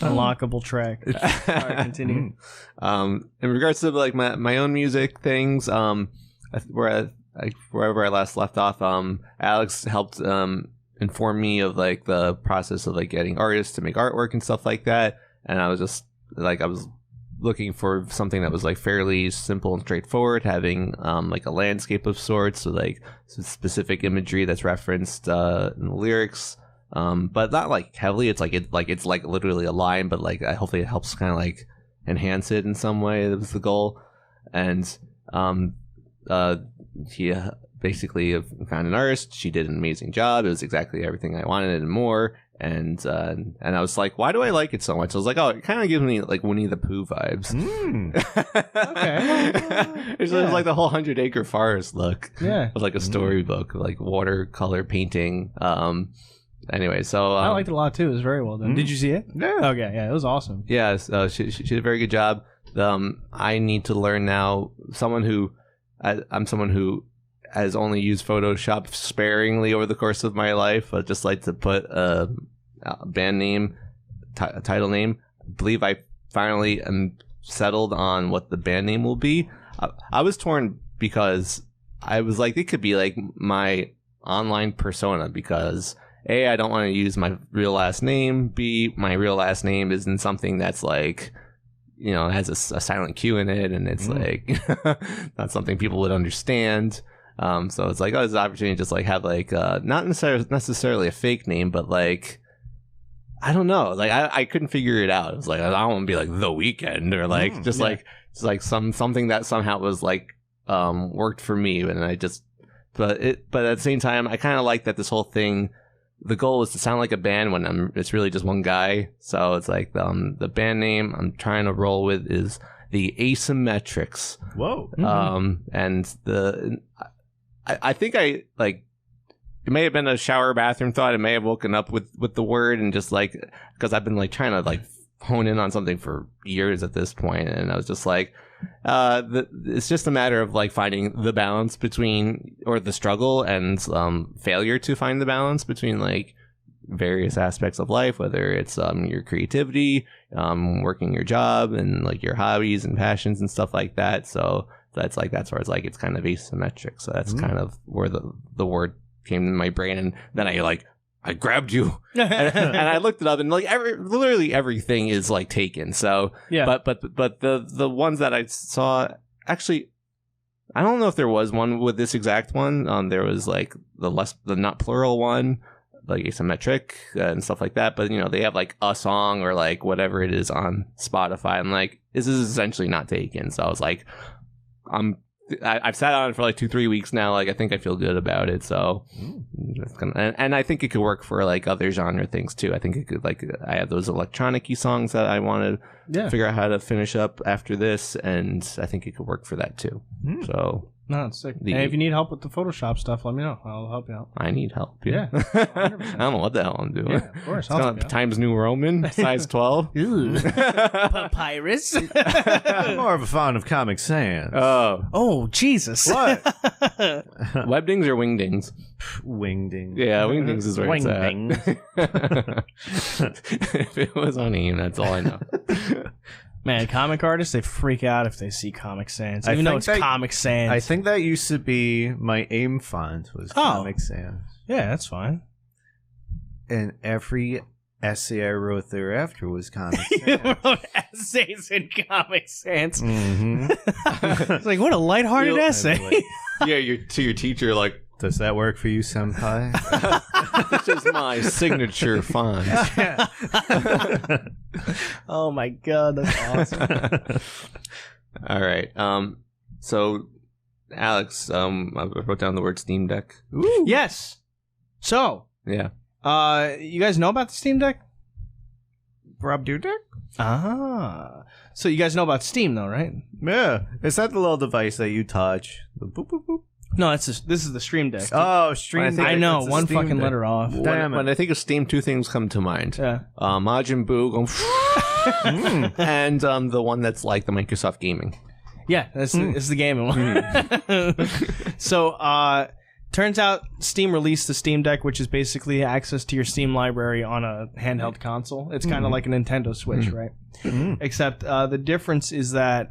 Unlockable track. All right, continue. In regards to like my own music things, wherever I last left off, Alex helped inform me of like the process of like getting artists to make artwork and stuff like that, and I was just like, I was looking for something that was like fairly simple and straightforward, having like a landscape of sorts, so like some specific imagery that's referenced in the lyrics, but not like heavily. It's like literally a line, but like hopefully it helps kind of like enhance it in some way. That was the goal. And he basically found an artist. She did an amazing job. It was exactly everything I wanted and more. And I was like, why do I like it so much? I was like, oh, it kind of gives me like Winnie the Pooh vibes. Okay. It was like the whole 100 Acre Forest look. Yeah. It was like a storybook, like watercolor painting. Anyway, so I liked it a lot too. It was very well done. Did you see it? Yeah. Okay, yeah, it was awesome. Yeah, she did a very good job. I need to learn now. I'm someone who has only used Photoshop sparingly over the course of my life. I just like to put a band name, a title name. I believe I finally am settled on what the band name will be. I was torn because I was like, it could be like my online persona because A, I don't want to use my real last name. B, my real last name isn't something that's like, has a silent Q in it, and it's like not something people would understand. So it's like, oh, there's an opportunity to just like have like not necessarily a fake name, but like I don't know, like I couldn't figure it out. It was like I don't want to be like The Weeknd or like like something that somehow was like worked for me, and I just but at the same time I kind of like that this whole thing. The goal is to sound like a band when it's really just one guy. So it's like the band name I'm trying to roll with is the Asymmetrics. Whoa. And I think I like it may have been a shower bathroom thought. It may have woken up with the word and just like because I've been like trying to like hone in on something for years at this point, and I was just like it's just a matter of like finding the balance between or the struggle and failure to find the balance between like various aspects of life, whether it's your creativity, working your job, and like your hobbies and passions and stuff like that. So that's where it's like it's kind of asymmetric. So that's kind of where the word came in my brain, and then I grabbed you and I looked it up, and like literally everything is like taken. So yeah, but the ones that I saw, actually I don't know if there was one with this exact one. There was like the not plural one, like asymmetric and stuff like that. But they have like a song or like whatever it is on Spotify, and like this is essentially not taken. So I was like, I've sat on it for like 2-3 weeks now. Like I think I feel good about it. So that's and I think it could work for like other genre things too. I think it could like I have those electronic-y songs that I want to figure out how to finish up after this, and I think it could work for that too. So no, it's sick. And if you need help with the Photoshop stuff, let me know. I'll help you out. I need help. Yeah. 100%. I don't know what the hell I'm doing. Yeah, of course. Times New Roman, size 12. Papyrus. I'm more of a fan of Comic Sans. Oh, Jesus. What? Webdings or wingdings? Wingdings. Yeah, wingdings is where it's at. If it was on AIM, that's all I know. Man, comic artists, they freak out if they see Comic Sans. Even though it's Comic Sans. I think that used to be my AIM font was Comic Sans. Yeah, that's fine. And every essay I wrote thereafter was Comic Sans. You wrote essays in Comic Sans. Mm-hmm. It's like, what a lighthearted essay. Yeah, to your teacher, like, does that work for you, senpai? This is my signature font. Oh my god, that's awesome. All right. So, Alex, I wrote down the word Steam Deck. Ooh. Yes. So. Yeah. You guys know about the Steam Deck? Rob Dudek? Ah. So you guys know about Steam, though, right? Yeah. Is that the little device that you touch? The boop, boop, boop? No, this is the Stream Deck. Oh, Stream Deck. I know, one fucking letter off. When I think of Steam, two things come to mind. Yeah. Majin Buu going and the one that's like the Microsoft Gaming. Yeah, it's the gaming one. So, turns out Steam released the Steam Deck, which is basically access to your Steam library on a handheld console. It's kind of like a Nintendo Switch, right? Except the difference is that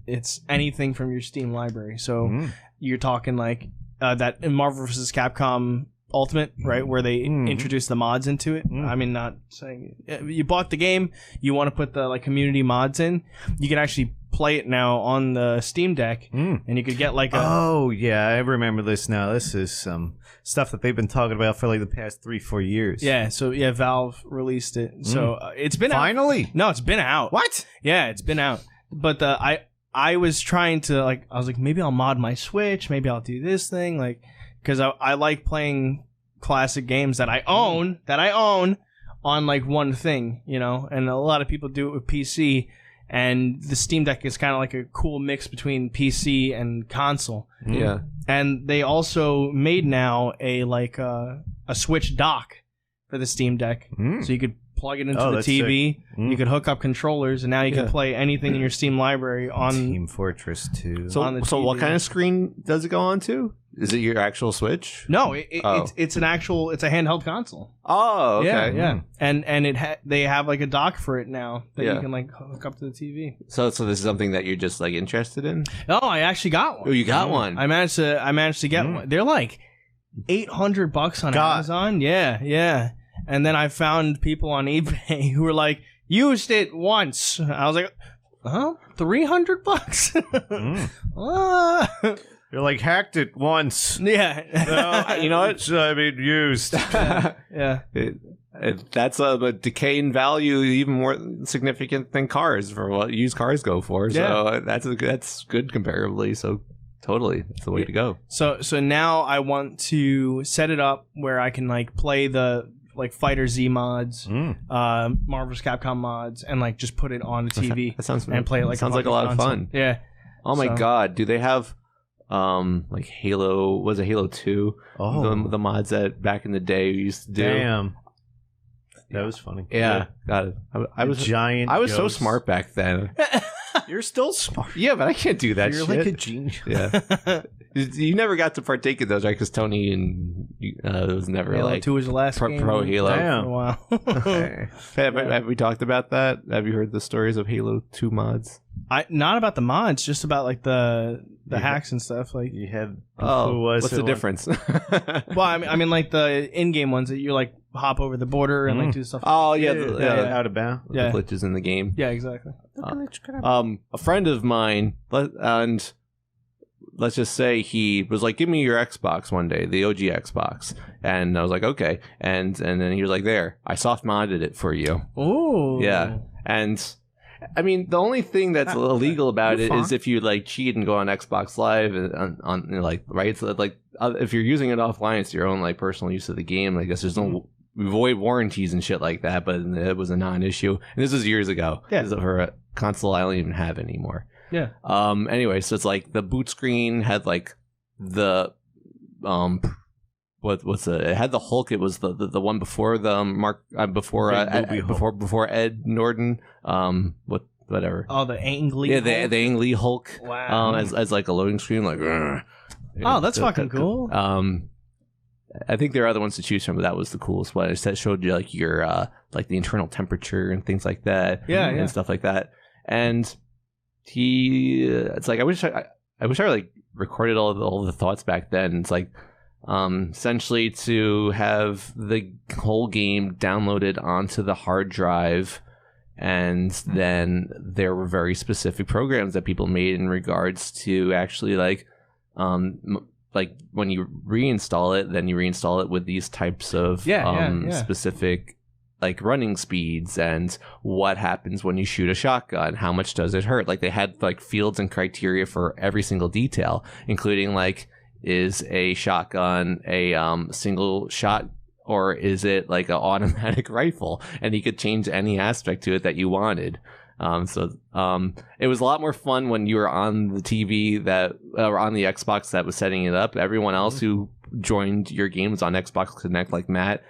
it's anything from your Steam library. So you're talking like that in Marvel vs. Capcom Ultimate, right, where they introduce the mods into it. I mean, not saying you bought the game, you want to put the like community mods in, you can actually play it now on the Steam Deck, and you could get like a... Oh, yeah, I remember this now. This is some stuff that they've been talking about for like the past 3-4 years. Yeah, so yeah, Valve released it. So it's been finally? out. No, it's been out. What? Yeah, it's been out. But I was trying to I was like, maybe I'll mod my Switch, maybe I'll do this thing, because I like playing classic games that I own on one thing, and a lot of people do it with PC, and the Steam Deck is kind of like a cool mix between PC and console. Yeah. And they also made now a Switch dock for the Steam Deck, so you could plug it into the TV. You could hook up controllers, and now you can play anything in your Steam library on Team Fortress 2. So what kind of screen does it go onto? Is it your actual Switch? No, it's a handheld console. Oh, okay. Yeah. And they have a dock for it now that you can hook up to the TV. So this is something that you're just interested in? No, I actually got one. Oh, you got one. I managed to get one. They're like $800 on Amazon. Yeah. And then I found people on eBay who were like, used it once. I was like, huh? $300? You're like, hacked it once. Yeah. No, you know what? I mean, used. Yeah. That's a decay in value even more significant than cars for what used cars go for. So that's good comparably. So totally, that's the way to go. So now I want to set it up where I can play the Fighter Z mods, Marvel's Capcom mods, and just put it on the TV and play it sounds like a lot of fun. Yeah. Oh my god, do they have Halo? Was it Halo 2? Oh, the mods that back in the day we used to do. Damn, that was funny. Yeah, got it. I was giant. I was so smart back then. You're still smart. Yeah, but I can't do that. You're shit. like a genius. Yeah. You never got to partake in those, right? Because Tony and it was never Halo 2 was the last game. Pro Halo. Damn. For a while. Okay. Have we talked about that? Have you heard the stories of Halo 2 mods? Not about the mods, just about the hacks and stuff. You had. What's the difference? Well, I mean the in-game ones that you hop over the border and do stuff. Oh yeah, out of bounds. The glitches in the game. Yeah, exactly. A friend of mine, and let's just say he was like, "Give me your Xbox one day, the OG Xbox," and I was like, "Okay," and then he was like, "There, I soft modded it for you." Oh, yeah, and. I mean, the only thing that's illegal about it is if you cheat and go on Xbox Live on right. So if you're using it offline, it's your own personal use of the game. I guess there's no void warranties and shit like that. But it was a non-issue, and this was years ago. Yeah, for a console I don't even have anymore. Yeah. Anyway, so it's the boot screen had the it had the Hulk. It was the one before before Ed Norton. Whatever. Oh, the Ang Lee. Yeah, the Ang Lee Hulk. Wow. As a loading screen, Oh, that's fucking cool. I think there are other ones to choose from, but that was the coolest one. It showed you your the internal temperature and things like that. Yeah, and stuff like that. And it's I wish I recorded all the thoughts back then. It's essentially to have the whole game downloaded onto the hard drive, and then there were very specific programs that people made in regards to actually when you reinstall it, then you reinstall it with these types of specific running speeds and what happens when you shoot a shotgun, how much does it hurt. They had fields and criteria for every single detail, including is a shotgun a single shot, or is it an automatic rifle? And you could change any aspect to it that you wanted. It was a lot more fun when you were on the TV or on the Xbox that was setting it up. Everyone else who joined your games on Xbox Connect, like Matt,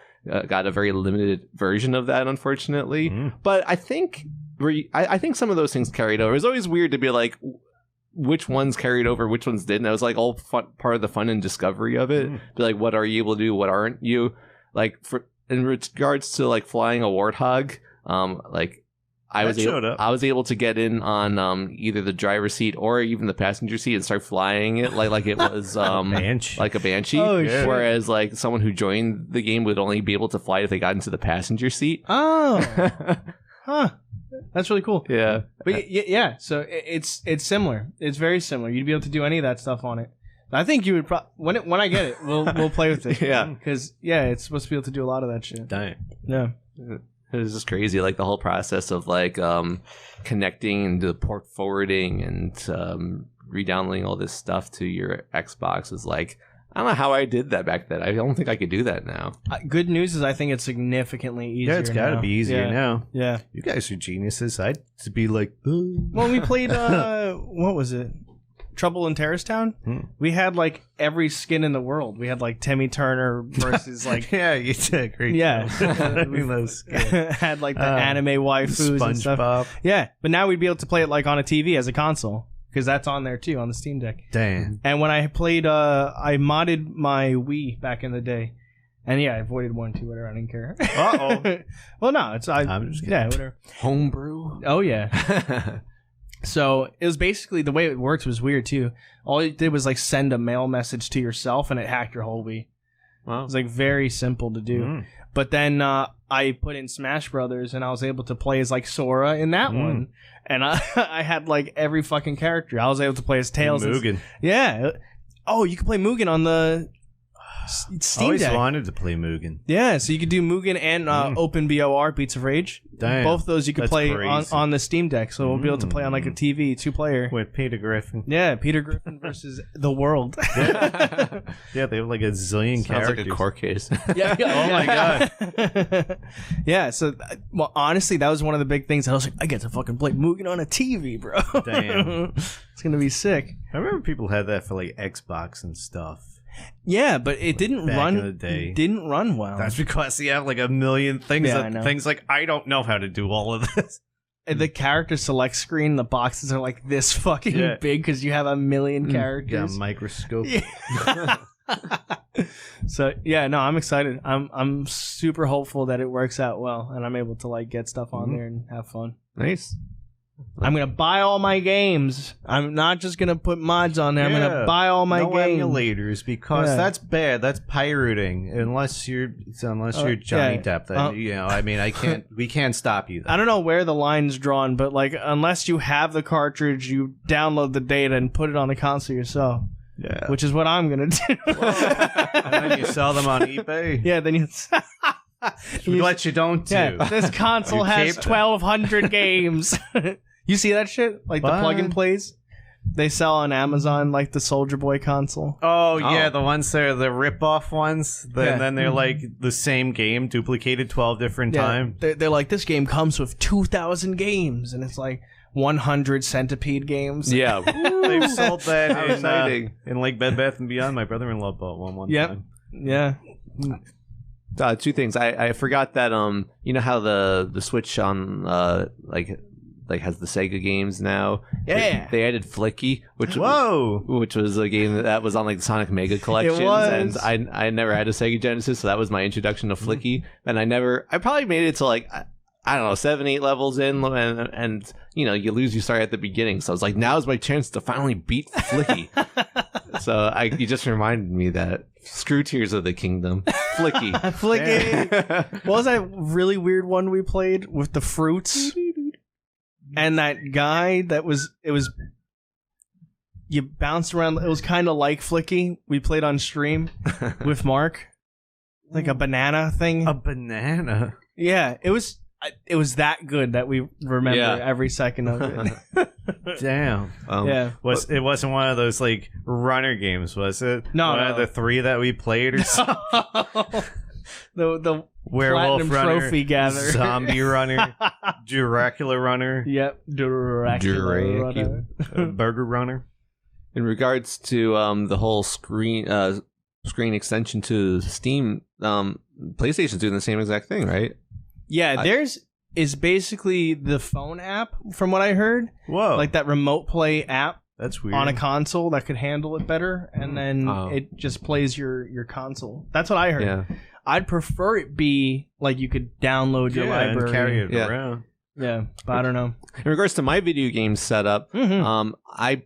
got a very limited version of that, unfortunately. But I think some of those things carried over. It's always weird to be which ones carried over, which ones didn't. That was all fun, part of the fun and discovery of it. Be what are you able to do, what aren't you? In regards to flying a warthog, I was able to get in on either the driver's seat or even the passenger seat and start flying it like it was like a banshee. Oh, yeah. Whereas someone who joined the game would only be able to fly if they got into the passenger seat. Oh, huh. That's really cool. Yeah. But yeah, so it's similar. It's very similar. You'd be able to do any of that stuff on it. I think you would when I get it, we'll play with it. Yeah. Because it's supposed to be able to do a lot of that shit. Dang. Yeah. It was just crazy, like the whole process of like connecting and the port forwarding and re-downloading all this stuff to your Xbox is like, I don't know how I did that back then. I don't think I could do that now. Good news is I think it's significantly easier. Yeah, it's got to be easier now. Yeah. You guys are geniuses. I'd be like, when we played, what was it? Trouble in Terrace Town? We had like every skin in the world. We had like Timmy Turner versus like... yeah, you did a great job. Yeah. Had like the anime waifus and stuff. SpongeBob. Yeah, but now we'd be able to play it like on a TV as a console. Because that's on there too, on the Steam Deck. Damn. And when I played, I modded my Wii back in the day. And yeah, I avoided 1, 2, whatever. I didn't care. Uh-oh. Well, no, it's... I'm just kidding. Yeah, whatever. Homebrew? Oh, yeah. So it was basically... The way it worked was weird too. All it did was like send a mail message to yourself and it hacked your whole Wii. Wow. It was like very simple to do. But then I put in Smash Brothers and I was able to play as like Sora in that one. And I had like every fucking character. I was able to play as Tails. Mugen. Yeah. Oh, you can play Mugen on the Steam Always Deck. wanted to play Mugen. Yeah, so you could do Mugen and Open BOR, Beats of Rage. Damn. Both those you could play on the Steam Deck. So we'll be able to play on like a TV, 2-player. With Peter Griffin. Yeah, Peter Griffin versus the world. Yeah, they have like a zillion characters. Sounds like a court case. Yeah. Oh my god. Yeah, so well, honestly, that was one of the big things. I was like, I get to fucking play Mugen on a TV, bro. Damn. It's gonna be sick. I remember people had that for like Xbox and stuff. Yeah, but it didn't Back run. in the day. Didn't run well. That's because you have like a million things. Yeah, I know. Things like I don't know how to do all of this. The character select screen, the boxes are like this fucking big because you have a million characters. Yeah, microscope. Yeah. So yeah, no, I'm excited. I'm super hopeful that it works out well and I'm able to like get stuff on there and have fun. Nice. I'm gonna buy all my games. I'm not just gonna put mods on there. I'm gonna buy all my games. Emulators because that's bad. That's pirating. Unless you're Johnny Depp, then you know. I mean, we can't stop you. I don't know where the line's drawn, but like unless you have the cartridge, you download the data and put it on the console yourself. Yeah, which is what I'm gonna do. And then you sell them on eBay. Yeah, then you. What you don't do. Yeah, this console has 1,200 games. You see that shit? Like the plug and plays? They sell on Amazon like the Soldier Boy console. Oh, yeah, the ones that are the rip-off ones. And then they're like the same game duplicated 12 different times. They're like, this game comes with 2,000 games. And it's like 100 Centipede games. Yeah. They've sold that in like Bed Bath & Beyond. My brother-in-law bought one time. Yeah. Two things. I forgot that you know how the Switch on like has the Sega games now. Yeah, they added Flicky, which was a game that was on like the Sonic Mega collections. It was. And I never had a Sega Genesis, so that was my introduction to Flicky. And I probably made it to like I don't know 7-8 levels in, and you know you start at the beginning. So I was like, now's my chance to finally beat Flicky. So you just reminded me that screw Tears of the Kingdom, Flicky. Flicky. What was that really weird one we played with the fruits? And that guy you bounced around. It was kind of like Flicky. We played on stream with Mark, like a banana thing. A banana. Yeah, it was that good that we remember every second of it. Damn. It wasn't one of those like runner games, was it? No, one of the 3 that we played or something. The Werewolf Platinum Runner, Trophy Gather, Zombie Runner, Dracula Runner. Yep, Dracula Runner. Burger Runner. In In regards to the whole screen extension to Steam, PlayStation's doing the same exact thing, right? Yeah, theirs is basically the phone app, from what I heard. Whoa. Like that remote play app. That's weird. On a console that could handle it better, and then it just plays your console. That's what I heard. Yeah. I'd prefer it be like you could download your library and carry it around. Yeah, but I don't know. In regards to my video game setup, I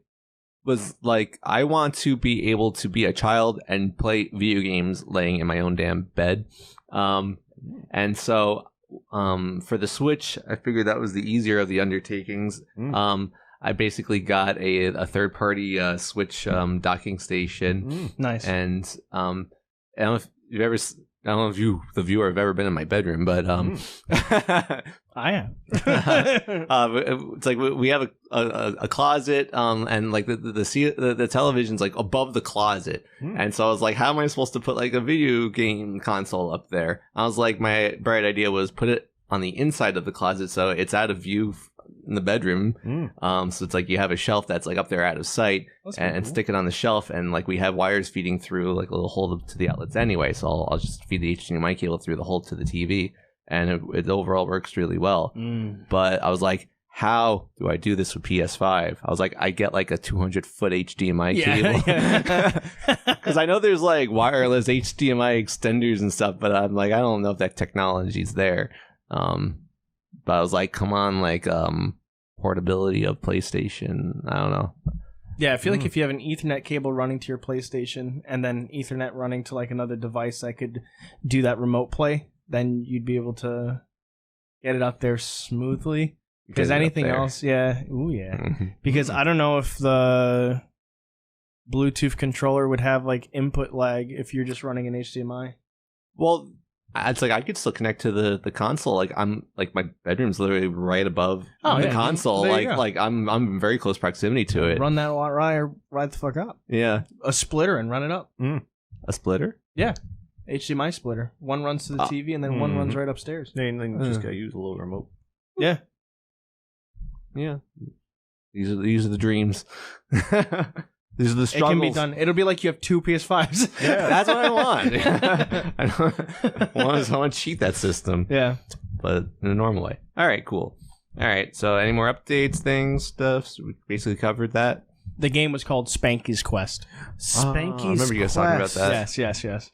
was like, I want to be able to be a child and play video games laying in my own damn bed. And so for the Switch, I figured that was the easier of the undertakings. I basically got a third-party Switch docking station. Nice. And I don't know if you've ever I don't know if you, the viewer, have ever been in my bedroom, but I am. it's like we have a closet, and like the television's like above the closet, and so I was like, how am I supposed to put like a video game console up there? I was like, my bright idea was put it on the inside of the closet so it's out of view in the bedroom. So it's like you have a shelf that's like up there out of sight, and stick it on the shelf, and like we have wires feeding through like a little hole to the outlets anyway, so I'll just feed the HDMI cable through the hole to the TV, and it overall works really well. But I was like, how do I do this with PS5? I was like, I get like a 200-foot HDMI cable. Because I know there's like wireless HDMI extenders and stuff, but I'm like, I don't know if that technology's there. But I was like, come on, like portability of PlayStation. I don't know. Yeah, I feel like if you have an Ethernet cable running to your PlayStation and then Ethernet running to like another device that could do that remote play, then you'd be able to get it up there smoothly. Because anything else, because I don't know if the Bluetooth controller would have like input lag if you're just running an HDMI. Well, it's like I could still connect to the console. Like I'm like my bedroom's literally right above the console. Like I'm in very close proximity to it. Run that right the fuck up. Yeah, a splitter and run it up. A splitter? Yeah, HDMI splitter. One runs to the TV and then one runs right upstairs. Then just gotta use a little remote. Yeah. Yeah. These are the dreams. These are the struggles. It can be done. It'll be like you have two PS5s. Yeah, that's what I want. I want to cheat that system. Yeah. But in a normal way. All right, cool. All right, so any more updates, things, stuff? So we basically covered that. The game was called Spanky's Quest. Spanky's Quest. I remember you guys talking about that. Yes.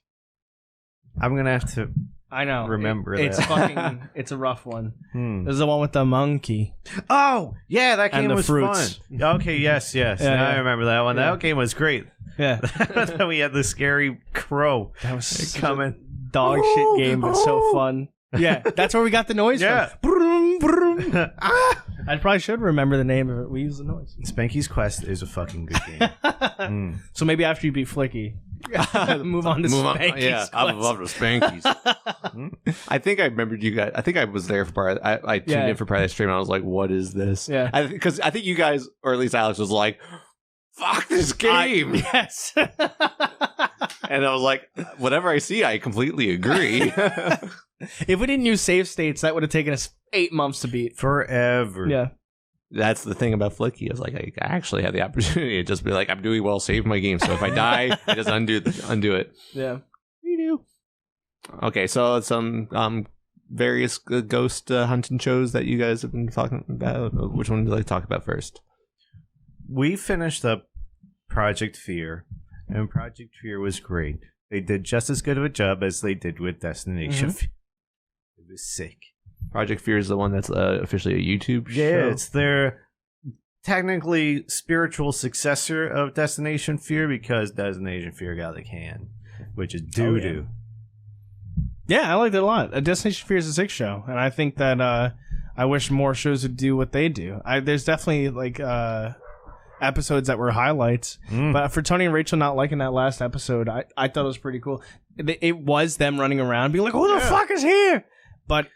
I'm going to have to remember that. It's fucking, it's a rough one. There's the one with the monkey. Oh, yeah, that game was fruits. fun. Okay, yes. Yeah, I remember that one. That game was great. Yeah. Then we had the scary crow that was coming. Dog shit game, but so fun. Yeah, that's where we got the noise from. Broom, broom. I probably should remember the name of it. We use the noise. Spanky's Quest is a fucking good game. So maybe after you beat Flicky, move on to Spanky's Quest. I would love to Spanky's. I think I remembered you guys. I think I was there for part. I tuned in for part of the stream. And I was like, "What is this?" Yeah, because I think you guys, or at least Alex, was like, "Fuck this game." Yes. And I was like, "Whatever I see, I completely agree." If we didn't use save states, that would have taken us 8 months to beat. Forever. Yeah. That's the thing about Flicky. I was like, I actually had the opportunity to just be like, I'm doing well, save my game. So if I die, I just undo it. Yeah. You do. Okay, so some various ghost hunting shows that you guys have been talking about. Which one would you like to talk about first? We finished up Project Fear, and Project Fear was great. They did just as good of a job as they did with Destination Fear. It was sick. Project Fear is the one that's officially a YouTube show? Yeah, it's their technically spiritual successor of Destination Fear because Destination Fear got the can, which is doo-doo. Yeah, I liked it a lot. Destination Fear is a sick show, and I think that I wish more shows would do what they do. There's definitely like episodes that were highlights, but for Tony and Rachel not liking that last episode, I thought it was pretty cool. It was them running around being like, "Who the fuck is here?" But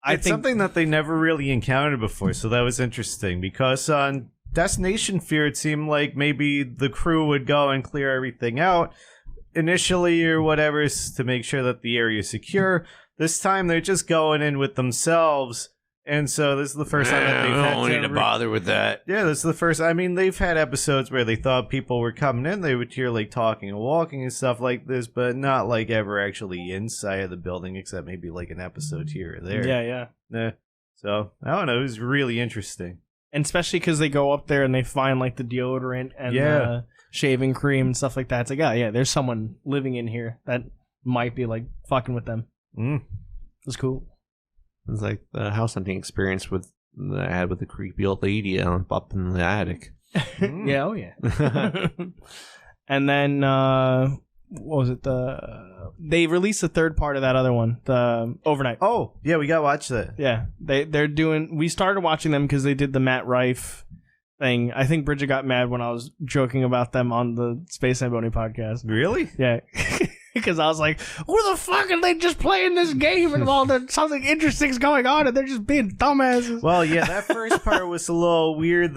it's something that they never really encountered before, so that was interesting. Because on Destination Fear, it seemed like maybe the crew would go and clear everything out initially or whatever to make sure that the area is secure. This time, they're just going in with themselves. And so this is the first time that they've had don't need to bother with that. Yeah, this is the first. I mean, they've had episodes where they thought people were coming in. They would hear like talking and walking and stuff like this, but not like ever actually inside of the building, except maybe like an episode here or there. Yeah. So I don't know. It was really interesting, and especially because they go up there and they find like the deodorant and shaving cream and stuff like that. It's like, there's someone living in here that might be like fucking with them. It's cool. It's like the house hunting experience that I had with the creepy old lady up in the attic. Yeah, And then, what was it? They released the third part of that other one, the Overnight. Oh, yeah, we gotta watch that. Yeah, they're doing. We started watching them because they did the Matt Rife thing. I think Bridget got mad when I was joking about them on the Space Zamboni podcast. Really? Yeah. because I was like, who the fuck are they just playing this game and while something interesting's going on and they're just being dumbasses? Well, yeah, that first part was a little weird,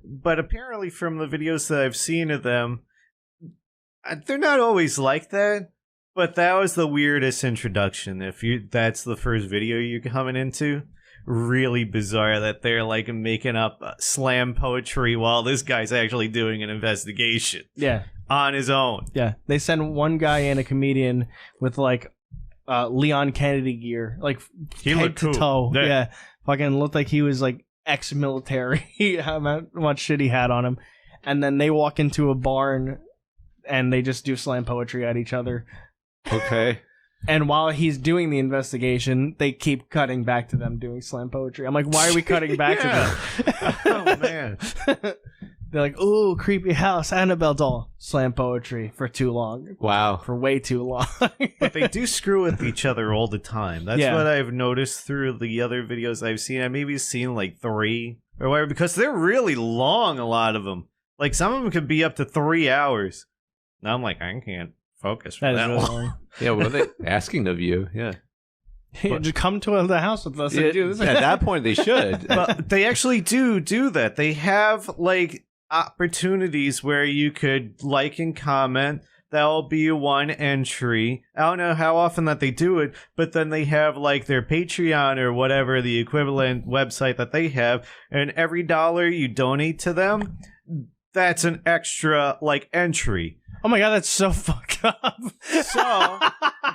but apparently from the videos that I've seen of them, they're not always like that. But that was the weirdest introduction. That's the first video you're coming into. Really bizarre that they're like making up slam poetry while this guy's actually doing an investigation. Yeah. On his own. Yeah. They send one guy in, a comedian, with like Leon Kennedy gear. Like he head looked to cool. toe. Yeah. Yeah. Fucking looked like he was like ex-military. How much shit he had on him. And then they walk into a barn and they just do slam poetry at each other. Okay. And while he's doing the investigation, they keep cutting back to them doing slam poetry. I'm like, why are we cutting back to them? Oh, man. They're like, ooh, creepy house, Annabelle doll. Slam poetry for too long. Wow. For way too long. But they do screw with each other all the time. That's what I've noticed through the other videos I've seen. I've maybe seen like 3 or whatever, because they're really long, a lot of them. Like, some of them could be up to 3 hours. Now I'm like, I can't focus for that really long. long. Yeah, what are they asking of you? Yeah. Just come to the house with us and do this. At that point, they should. But they actually do that. They have, like, opportunities where you could like and comment. That'll be one entry. I don't know how often that they do it, but then they have, like, their Patreon or whatever, the equivalent website that they have, and every dollar you donate to them, that's an extra, like, entry. Oh my god, that's so fucked up. So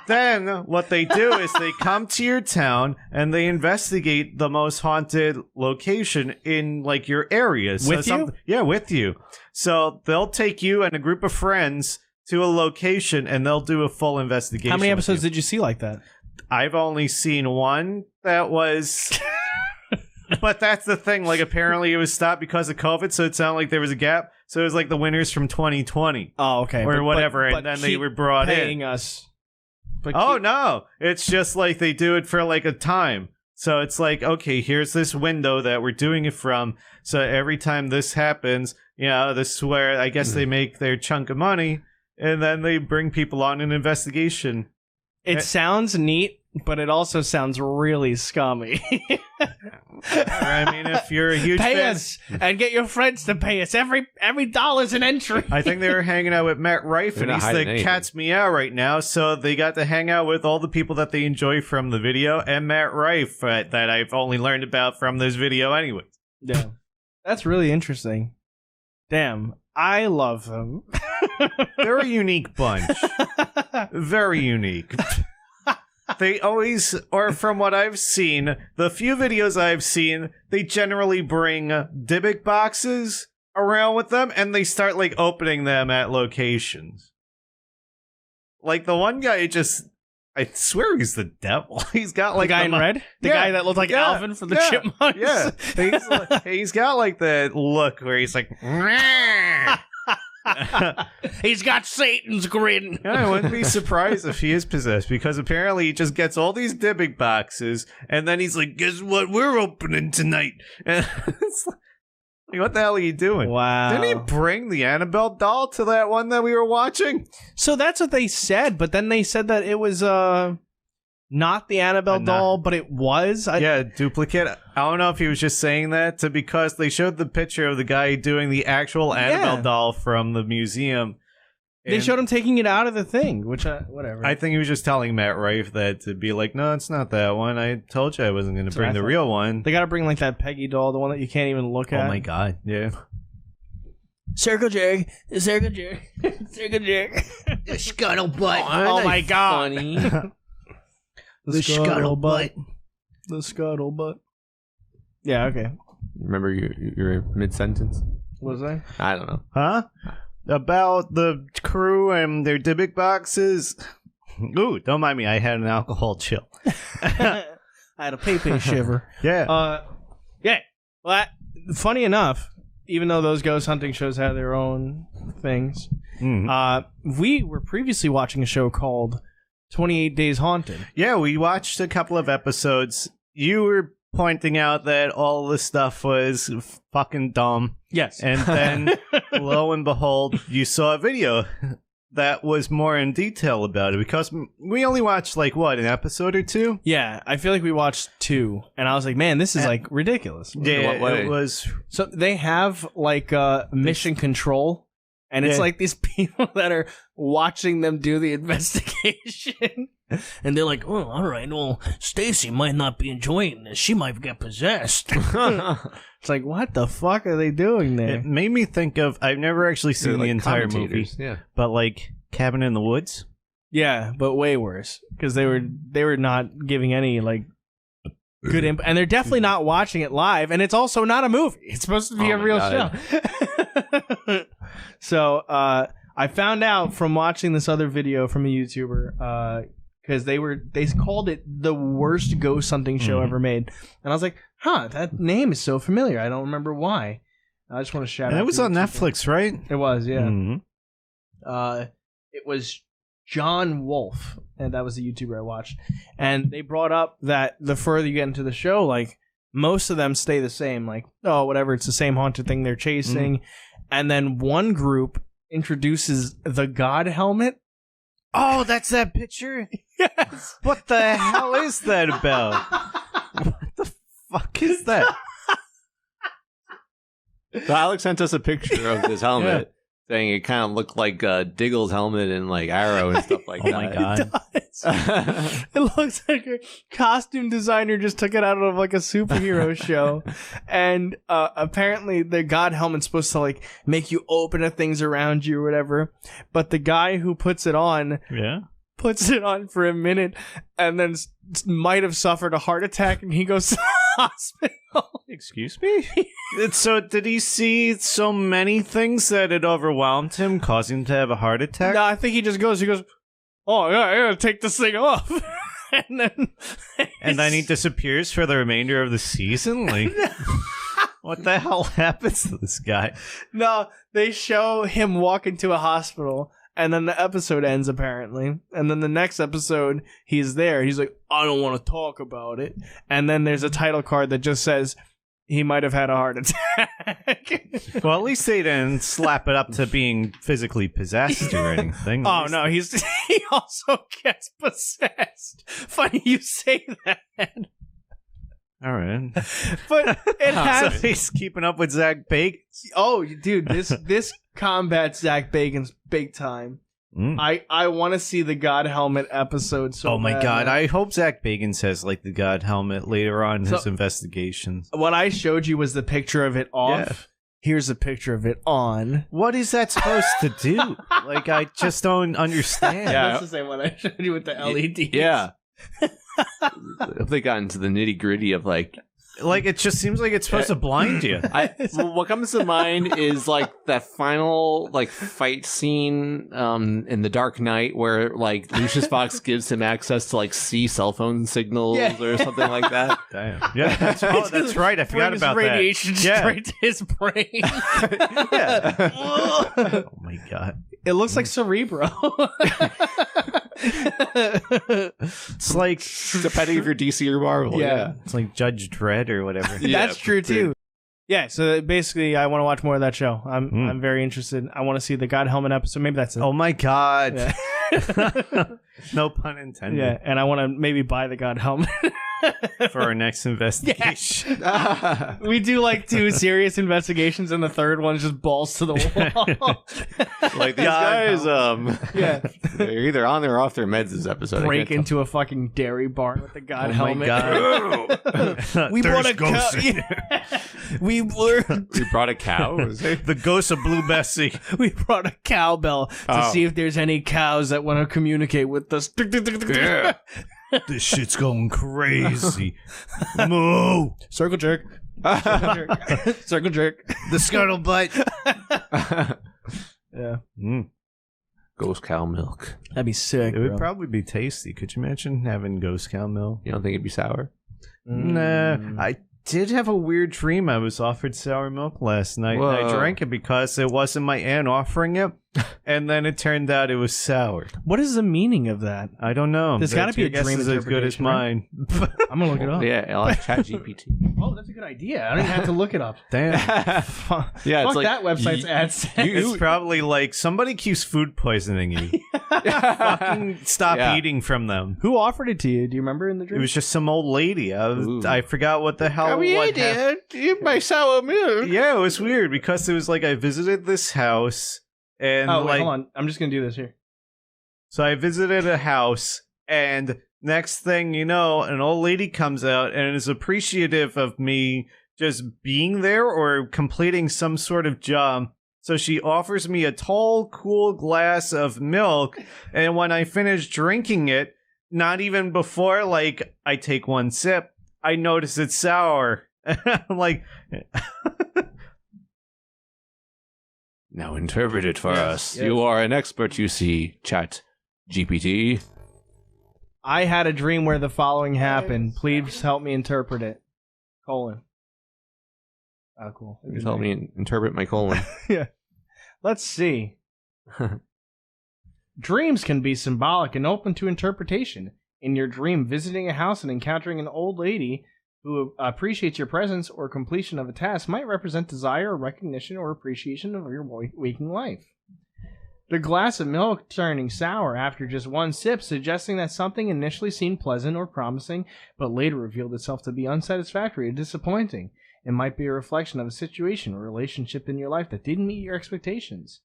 then what they do is they come to your town and they investigate the most haunted location in, like, your area. So with you? Yeah, with you. So they'll take you and a group of friends to a location and they'll do a full investigation. How many episodes did you see like that? I've only seen one that was... But that's the thing, like, apparently it was stopped because of COVID, so it sounded like there was a gap. So it was like the winners from 2020. Oh, okay. Or whatever, and then they were brought paying in. us. No. It's just like they do it for like a time. So it's like, okay, here's this window that we're doing it from. So every time this happens, this is where I guess they make their chunk of money, and then they bring people on an investigation. It sounds neat, but it also sounds really scummy. I mean, if you're a huge pay fan, us and get your friends to pay us. Every dollar's an entry. I think they were hanging out with Matt Rife, and he's the cat's meow right now. So they got to hang out with all the people that they enjoy from the video, and Matt Rife that I've only learned about from this video, anyway. Yeah, that's really interesting. Damn, I love them. They're a unique bunch. Very unique. They always, or from what I've seen, the few videos I've seen, they generally bring Dybbuk boxes around with them, and they start, like, opening them at locations. Like, the one guy I swear he's the devil. He's got, like... The guy in red? The guy that looked like Alvin from the Chipmunks? Yeah. He's got, like, that look where he's like... He's got Satan's grin. I wouldn't be surprised if he is possessed, because apparently he just gets all these Dybbuk boxes, and then he's like, guess what we're opening tonight? And it's like, what the hell are you doing? Wow. Didn't he bring the Annabelle doll to that one that we were watching? So that's what they said, but then they said that it was not the Annabelle doll, but it was. Yeah, duplicate. I don't know if he was just saying that because they showed the picture of the guy doing the actual Annabelle doll from the museum. They showed him taking it out of the thing, which, whatever. I think he was just telling Matt Rife that to be like, no, it's not that one. I told you I wasn't going to bring the real one. They got to bring, like, that Peggy doll, the one that you can't even look at. Oh, my God. Yeah. Circle jerk. Circle jerk. Circle jerk. The scuttlebutt. Oh, my God. Funny. The scuttlebutt. The scuttlebutt. Yeah, okay. Remember your mid-sentence? Was I? I don't know. Huh? About the crew and their Dybbuk boxes? Ooh, don't mind me. I had an alcohol chill. I had a pee-pee shiver. Yeah. Yeah. Well, funny enough, even though those ghost hunting shows have their own things, we were previously watching a show called 28 Days Haunted. Yeah, we watched a couple of episodes. You were pointing out that all this stuff was fucking dumb. Yes. And then, lo and behold, you saw a video that was more in detail about it, because we only watched like an episode or two. Yeah, I feel like we watched 2, and I was like, man, this is like ridiculous. Yeah, it was. So they have like mission control, and it's like these people that are watching them do the investigation, and they're like, oh, all right, well, Stacy might not be enjoying this. She might get possessed. It's like, what the fuck are they doing there? It made me think of, I've never actually seen the entire movie, but like Cabin in the Woods. Yeah, but way worse, because they were not giving any like good input, and they're definitely not watching it live, and it's also not a movie. It's supposed to be a real show. So I found out from watching this other video from a YouTuber, because they called it the worst ghost hunting show ever made, and I was like, huh, that name is so familiar. I don't remember why. I just want to shout out. It was on Netflix, right? It was, yeah. Mm-hmm. It was John Wolf, and that was the YouTuber I watched. And they brought up that the further you get into the show, like, most of them stay the same. Like, oh, whatever, it's the same haunted thing they're chasing. And then one group introduces the God helmet. Oh, that's that picture? Yes. What the hell is that about? What the fuck is that? So Alex sent us a picture of this helmet, saying it kind of looked like Diggle's helmet and like Arrow and stuff like that. Oh my god! It looks like a costume designer just took it out of like a superhero show, and apparently the God helmet's supposed to like make you open at things around you or whatever. But the guy who puts it on, puts it on for a minute, and then might have suffered a heart attack, and he goes to the hospital. Excuse me? So did he see so many things that it overwhelmed him, causing him to have a heart attack? No, I think he goes, oh yeah, I gotta take this thing off. and then he disappears for the remainder of the season? Like, what the hell happens to this guy? No, they show him walk into a hospital, and then the episode ends, apparently. And then the next episode, he's there. He's like, I don't want to talk about it. And then there's a title card that just says, he might have had a heart attack. Well, at least they didn't slap it up to being physically possessed or anything. Oh, no, he also gets possessed. Funny you say that. All right. But it has... So he's keeping up with Zach Bagans. Oh, dude, this combats Zach Bagans big time. I want to see the God Helmet episode so Oh my bad. god, I hope Zach Bagans has like the God Helmet later on in his investigations. What I showed you was the picture of it off. Yeah. Here's a picture of it on. What is that supposed to do? Like, I just don't understand. Yeah, that's the same one I showed you with the LEDs. Yeah. If they got into the nitty gritty of like it just seems like it's supposed to blind you. What comes to mind is like that final like fight scene in The Dark Knight where like Lucius Fox gives him access to like see cell phone signals or something like that. Damn. Yeah, that's right. I forgot about radiation that. Straight to his brain. Yeah. Oh my god. It looks like Cerebro. It's like depending if you're DC or Marvel. Yeah. It's like Judge Dredd or whatever. That's true too. Yeah, so basically I want to watch more of that show. I'm very interested. I want to see the God Helmet episode. Maybe that's it. Oh my god. Yeah. No pun intended. Yeah, and I want to maybe buy the God Helmet. For our next investigation. Yeah. We do like 2 serious investigations, and the third one's just balls to the wall. Like these guys, they're either on or off their meds this episode. Break into a fucking dairy barn with the God Helmet. God. We brought a cow. We brought a cow. The ghost of Blue Bessie. We brought a cowbell to see if there's any cows that want to communicate with us. Yeah. This shit's going crazy. Moo. Circle jerk. Circle jerk. Circle jerk. The scuttlebutt. Yeah. Ghost cow milk. That'd be sick. It would probably be tasty. Could you imagine having ghost cow milk? You don't think it'd be sour? Nah. I did have a weird dream. I was offered sour milk last night. And I drank it because it wasn't my aunt offering it. and then it turned out it was sour. What is the meaning of that? I don't know. There's got to be a dream is as good as mine. I'm gonna look it up. Yeah, I'll ask ChatGPT. Oh, that's a good idea. I don't even have to look it up. Damn. Yeah, Fuck it's like that website's ad It's probably like somebody keeps food poisoning you. Fucking stop eating from them. Who offered it to you? Do you remember in the dream? It was just some old lady. I forgot what the hell. Eat my sour milk. Yeah, it was weird because it was like I visited this house and hold on. I'm just gonna do this here. So I visited a house and next thing you know, an old lady comes out and is appreciative of me just being there or completing some sort of job. So she offers me a tall, cool glass of milk, and when I finish drinking it, not even before, like, I take one sip, I notice it's sour. I'm like... Now interpret it for us. Yes. You are an expert, you see, Chat GPT. I had a dream where the following happened. Please help me interpret it. : Oh, cool. You help me interpret my colon. Yeah. Let's see. Dreams can be symbolic and open to interpretation. In your dream, visiting a house and encountering an old lady who appreciates your presence or completion of a task might represent desire, recognition, or appreciation of your waking life. The glass of milk turning sour after just one sip, suggesting that something initially seemed pleasant or promising, but later revealed itself to be unsatisfactory or disappointing. It might be a reflection of a situation or relationship in your life that didn't meet your expectations.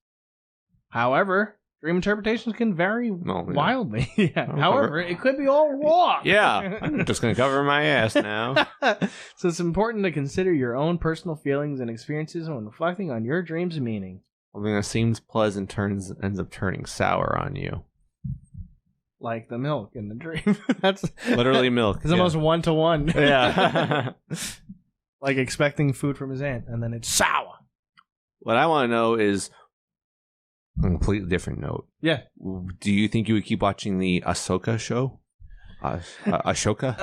However, dream interpretations can vary wildly. However, it could be all wrong. Yeah, I'm just going to cover my ass now. So it's important to consider your own personal feelings and experiences when reflecting on your dream's meaning. Something that seems pleasant ends up turning sour on you. Like the milk in the dream. That's literally milk. It's almost 1-to-1. Yeah. Like expecting food from his aunt, and then it's sour. What I want to know is a completely different note. Yeah. Do you think you would keep watching the Ahsoka show? Ashoka?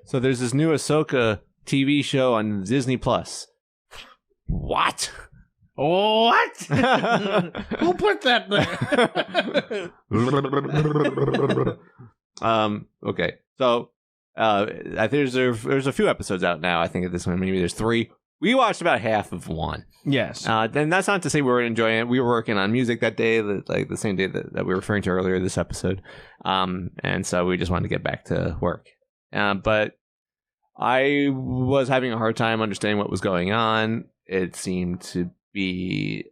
So there's this new Ahsoka TV show on Disney Plus. What? What? Who put that there? Okay. So there's a few episodes out now. I think at this one maybe there's 3. We watched about half of one. Yes. Then that's not to say we weren't enjoying it. We were working on music that day, like the same day that we were referring to earlier this episode. And so we just wanted to get back to work. But I was having a hard time understanding what was going on. It seemed to be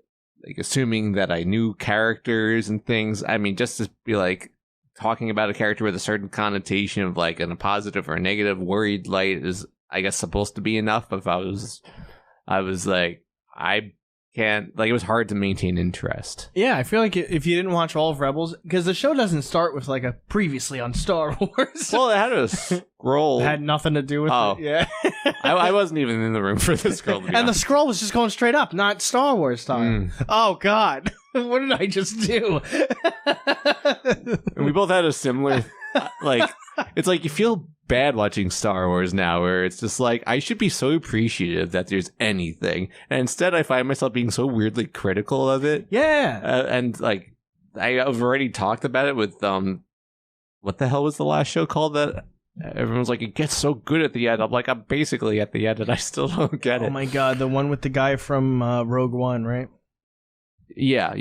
like assuming that I knew characters and things. I mean, just to be like talking about a character with a certain connotation of like in a positive or a negative worried light is, I guess, supposed to be enough. If I was like, I can't, like, it was hard to maintain interest. Yeah, I feel like if you didn't watch all of Rebels, because the show doesn't start with like a previously on Star Wars. Well, it had a scroll. It had nothing to do with it. Yeah. I wasn't even in the room for the scroll. And the scroll was just going straight up, not Star Wars style. Oh, God. What did I just do? And we both had a similar, like, it's like you feel bad watching Star Wars now, where it's just like, I should be so appreciative that there's anything, and instead I find myself being so weirdly critical of it. Yeah. And like, I've already talked about it with what the hell was the last show called that everyone's like, it gets so good at the end? I'm like, I'm basically at the end and I still don't get it. Oh my God, the one with the guy from Rogue One, right? Yeah.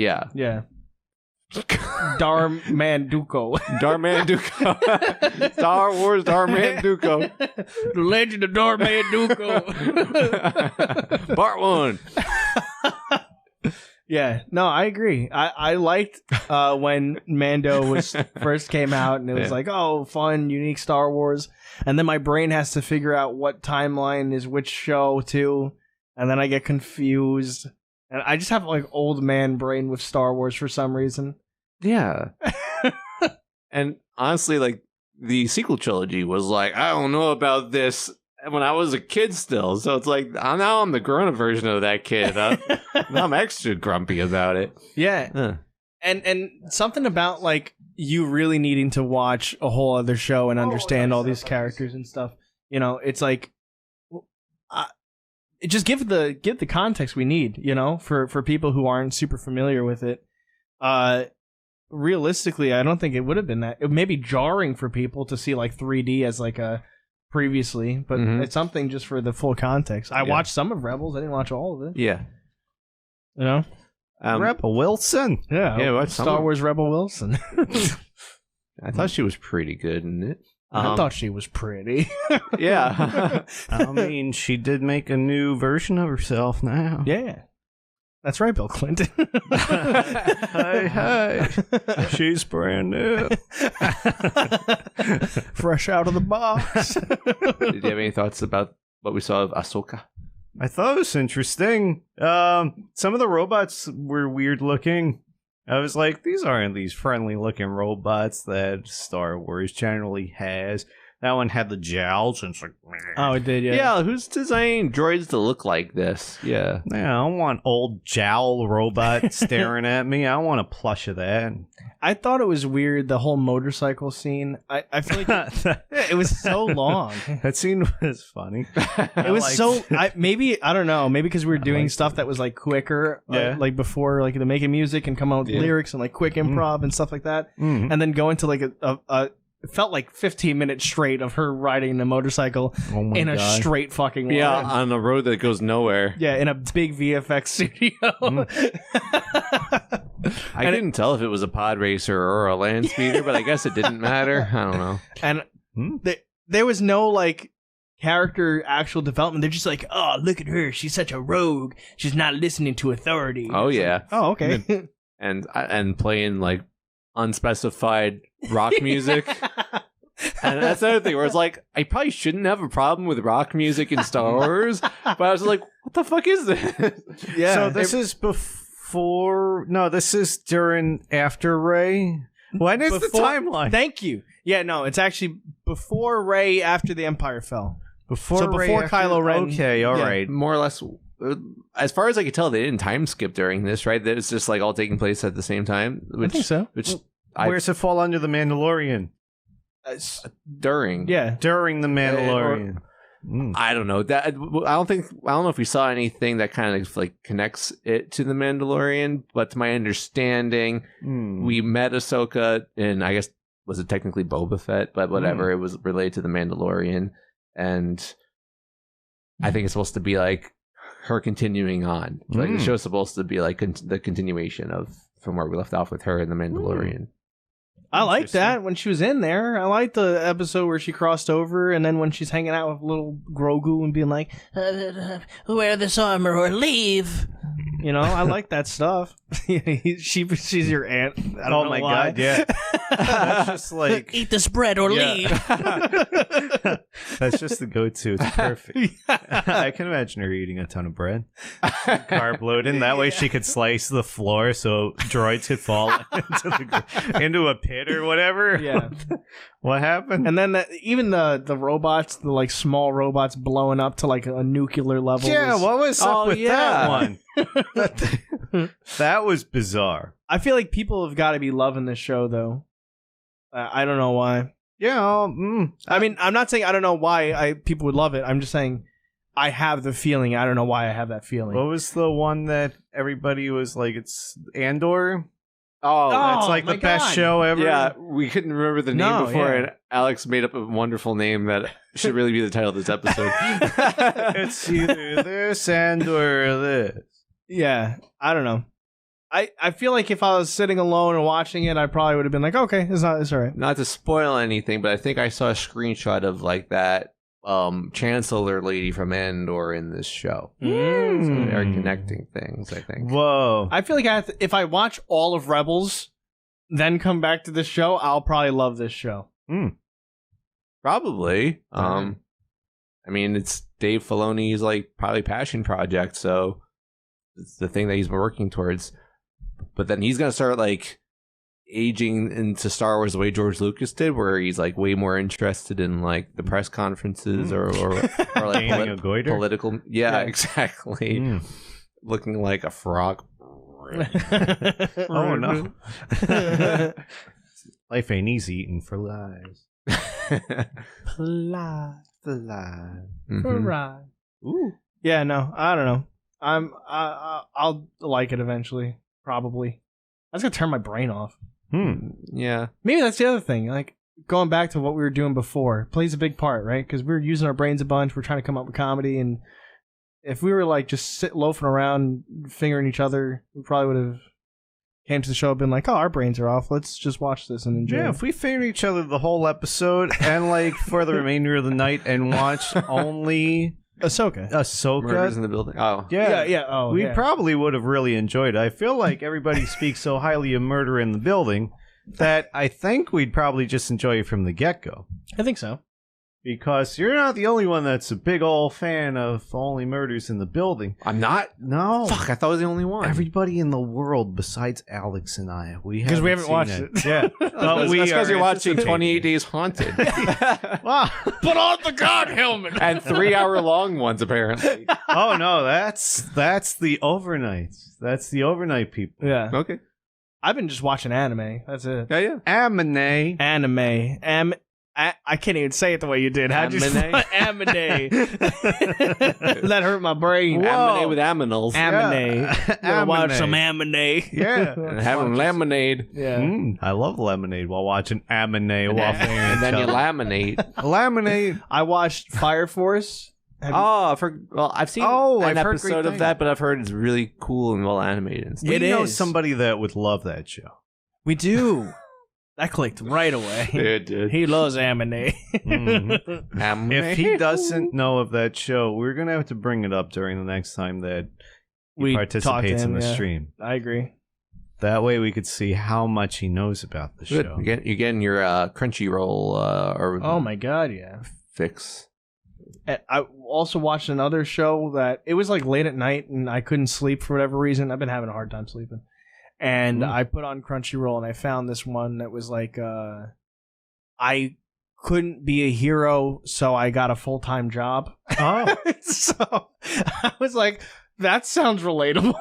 Darmanduko. Star Wars Darmanduko. The Legend of Darmanduko. Part 1. Yeah, no, I agree. I liked when Mando first came out, and it was like, oh, fun, unique Star Wars. And then my brain has to figure out what timeline is which show too, and then I get confused. And I just have like old man brain with Star Wars for some reason. Yeah. And honestly, like, the sequel trilogy was like, I don't know about this when I was a kid still. So it's like, now I'm the grown-up version of that kid. Now I'm extra grumpy about it. Yeah. And something about like you really needing to watch a whole other show and understand all these characters and stuff. You know, it's like just give the context we need, for people who aren't super familiar with it. Realistically, I don't think it would have been that. It may be jarring for people to see like 3D as like a previously, but it's something just for the full context. I watched some of Rebels. I didn't watch all of it. Yeah. Rebel Wilson. Yeah, Star Wars Rebel Wilson. I thought she was pretty good in it. I thought she was pretty. Yeah. I mean, she did make a new version of herself now. Yeah. That's right, Bill Clinton. Hey. She's brand new. Fresh out of the box. Did you have any thoughts about what we saw of Ahsoka? I thought it was interesting. Some of the robots were weird looking. I was like, these aren't these friendly looking robots that Star Wars generally has. That one had the jowls, and it's like, meh. Oh, it did, yeah. Yeah, who's designing droids to look like this? Yeah. Yeah, I don't want old jowl robot staring at me. I want a plush of that. I thought it was weird, the whole motorcycle scene. I feel like it was so long. That scene was funny. It was maybe, I don't know, maybe because we were doing stuff that was like quicker, like before, like the making music and come out with lyrics and like quick improv and stuff like that. And then go into like it felt like 15 minutes straight of her riding the motorcycle in a straight fucking line. Yeah, on a road that goes nowhere. Yeah, in a big VFX studio. I couldn't tell if it was a pod racer or a land speeder, but I guess it didn't matter. I don't know. And there was no like character actual development. They're just like, oh, look at her. She's such a rogue. She's not listening to authority. Oh, yeah. Like, oh, okay. And playing like unspecified rock music. And that's the other thing where it's like, I probably shouldn't have a problem with rock music in Star Wars, but I was like, what the fuck is this? Yeah. So this is this is after Rey. When is the timeline? Thank you. Yeah, no, it's actually before Rey, after the Empire fell. Before Kylo Ren. Okay, all right. More or less. As far as I could tell, they didn't time skip during this, right? That it's just like all taking place at the same time. I think so. Where's it fall under the Mandalorian? During. Yeah. During the Mandalorian. I don't know. I don't know if we saw anything that kind of like connects it to the Mandalorian, but to my understanding, we met Ahsoka in, I guess, was it technically Boba Fett? But whatever, it was related to the Mandalorian, and I think it's supposed to be like her continuing on. Like the show's supposed to be like the continuation of from where we left off with her in the Mandalorian. I like that when she was in there. I like the episode where she crossed over, and then when she's hanging out with little Grogu and being like, wear this armor or leave. I like that stuff. She's your aunt. I don't know my why. God, yeah. That's just like... Eat this bread or leave. That's just the go-to. It's perfect. I can imagine her eating a ton of bread. Carb loading. That way she could slice the floor so droids could fall into a pit or whatever. Yeah. What happened? And then even the robots, the like small robots blowing up to like a nuclear level. Yeah, what was up with that one? That was bizarre. I feel like people have got to be loving this show, though. I don't know why. Yeah, I mean, I'm not saying I don't know why people would love it. I'm just saying I have the feeling. I don't know why I have that feeling. What was the one that everybody was like, it's Andor? Oh, that's like the best show ever. Yeah, we couldn't remember the name before, and Alex made up a wonderful name that should really be the title of this episode. It's either this or this. Yeah, I don't know. I feel like if I was sitting alone and watching it, I probably would have been like, okay, it's all right. Not to spoil anything, but I think I saw a screenshot of like that Chancellor lady from Andor in this show. So they are connecting things, I think. Whoa. I feel like if I watch all of Rebels, then come back to this show, I'll probably love this show. Probably. I mean, it's Dave Filoni's like probably passion project, so it's the thing that he's been working towards. But then he's gonna start like aging into Star Wars the way George Lucas did, where he's like way more interested in like the press conferences or like political. Yeah, exactly. Looking like a frog. Oh no! Life ain't easy eating for lies. Fly. Fly. Right. Ooh. Yeah, no, I don't know. I'll like it eventually, probably. I was gonna turn my brain off. Yeah. Maybe that's the other thing. Like going back to what we were doing before plays a big part, right? Because we were using our brains a bunch. We're trying to come up with comedy, and if we were like just loafing around, fingering each other, we probably would have came to the show and been like, "Oh, our brains are off. Let's just watch this and enjoy." Yeah, it. if we fingered each other the whole episode and like for the remainder of the night and watched only Ahsoka. Murders in the building. Oh. Yeah. Oh, we yeah. probably would have really enjoyed it. I feel like everybody speaks so highly of Murder in the Building that I think we'd probably just enjoy it from the get-go. I think so. Because you're not the only one that's a big old fan of Only Murders in the Building. I'm not? No. Fuck, I thought I was the only one. Everybody in the world besides Alex and I. Because we haven't watched it. Yeah. That's because you're watching 28 Days Haunted. Wow. Put on the god helmet! And 3-hour-long ones, apparently. Oh, no. That's the overnights. That's the overnight people. Yeah. Okay. I've been just watching anime. That's it. Yeah. Amine. Anime. I can't even say it the way you did. How'd you spell Amine? That hurt my brain. Amine with aminals. Amine. Yeah. Watch some Amine. Yeah. And having lemonade. Yeah. I love lemonade while watching Amine while fingering And then each you other. laminate. Laminate. I watched Fire Force. I've seen Oh, an I've heard great episode of things. that, but I've heard it's really cool and well animated and stuff. It We know is. somebody that would love that show. We do. That clicked right away. It did. He loves Amine. Amine. If he doesn't know of that show, we're going to have to bring it up during the next time that he We talk to participates him, in the yeah. stream. I agree. That way we could see how much he knows about the Good. show. You're getting your Crunchyroll or Oh my god, yeah. fix. And I also watched another show that it was like late at night and I couldn't sleep for whatever reason. I've been having a hard time sleeping. And I put on Crunchyroll and I found this one that was like, I couldn't be a hero, so I got a full-time job. Oh. So I was like, that sounds relatable.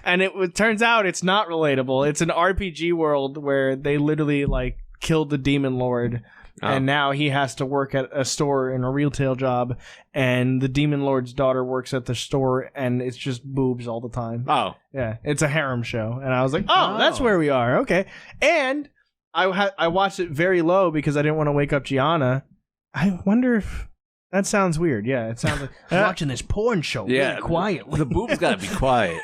And it turns out it's not relatable. It's an RPG world where they literally like killed the demon lord. And now he has to work at a store in a retail job, and the demon lord's daughter works at the store, and it's just boobs all the time. Oh. Yeah, it's a harem show, and I was like, oh, that's where we are. Okay, and I watched it very low because I didn't want to wake up Gianna. I wonder if that sounds weird. Yeah, it sounds like I'm watching this porn show. Yeah. Really quietly. The boobs gotta be quiet.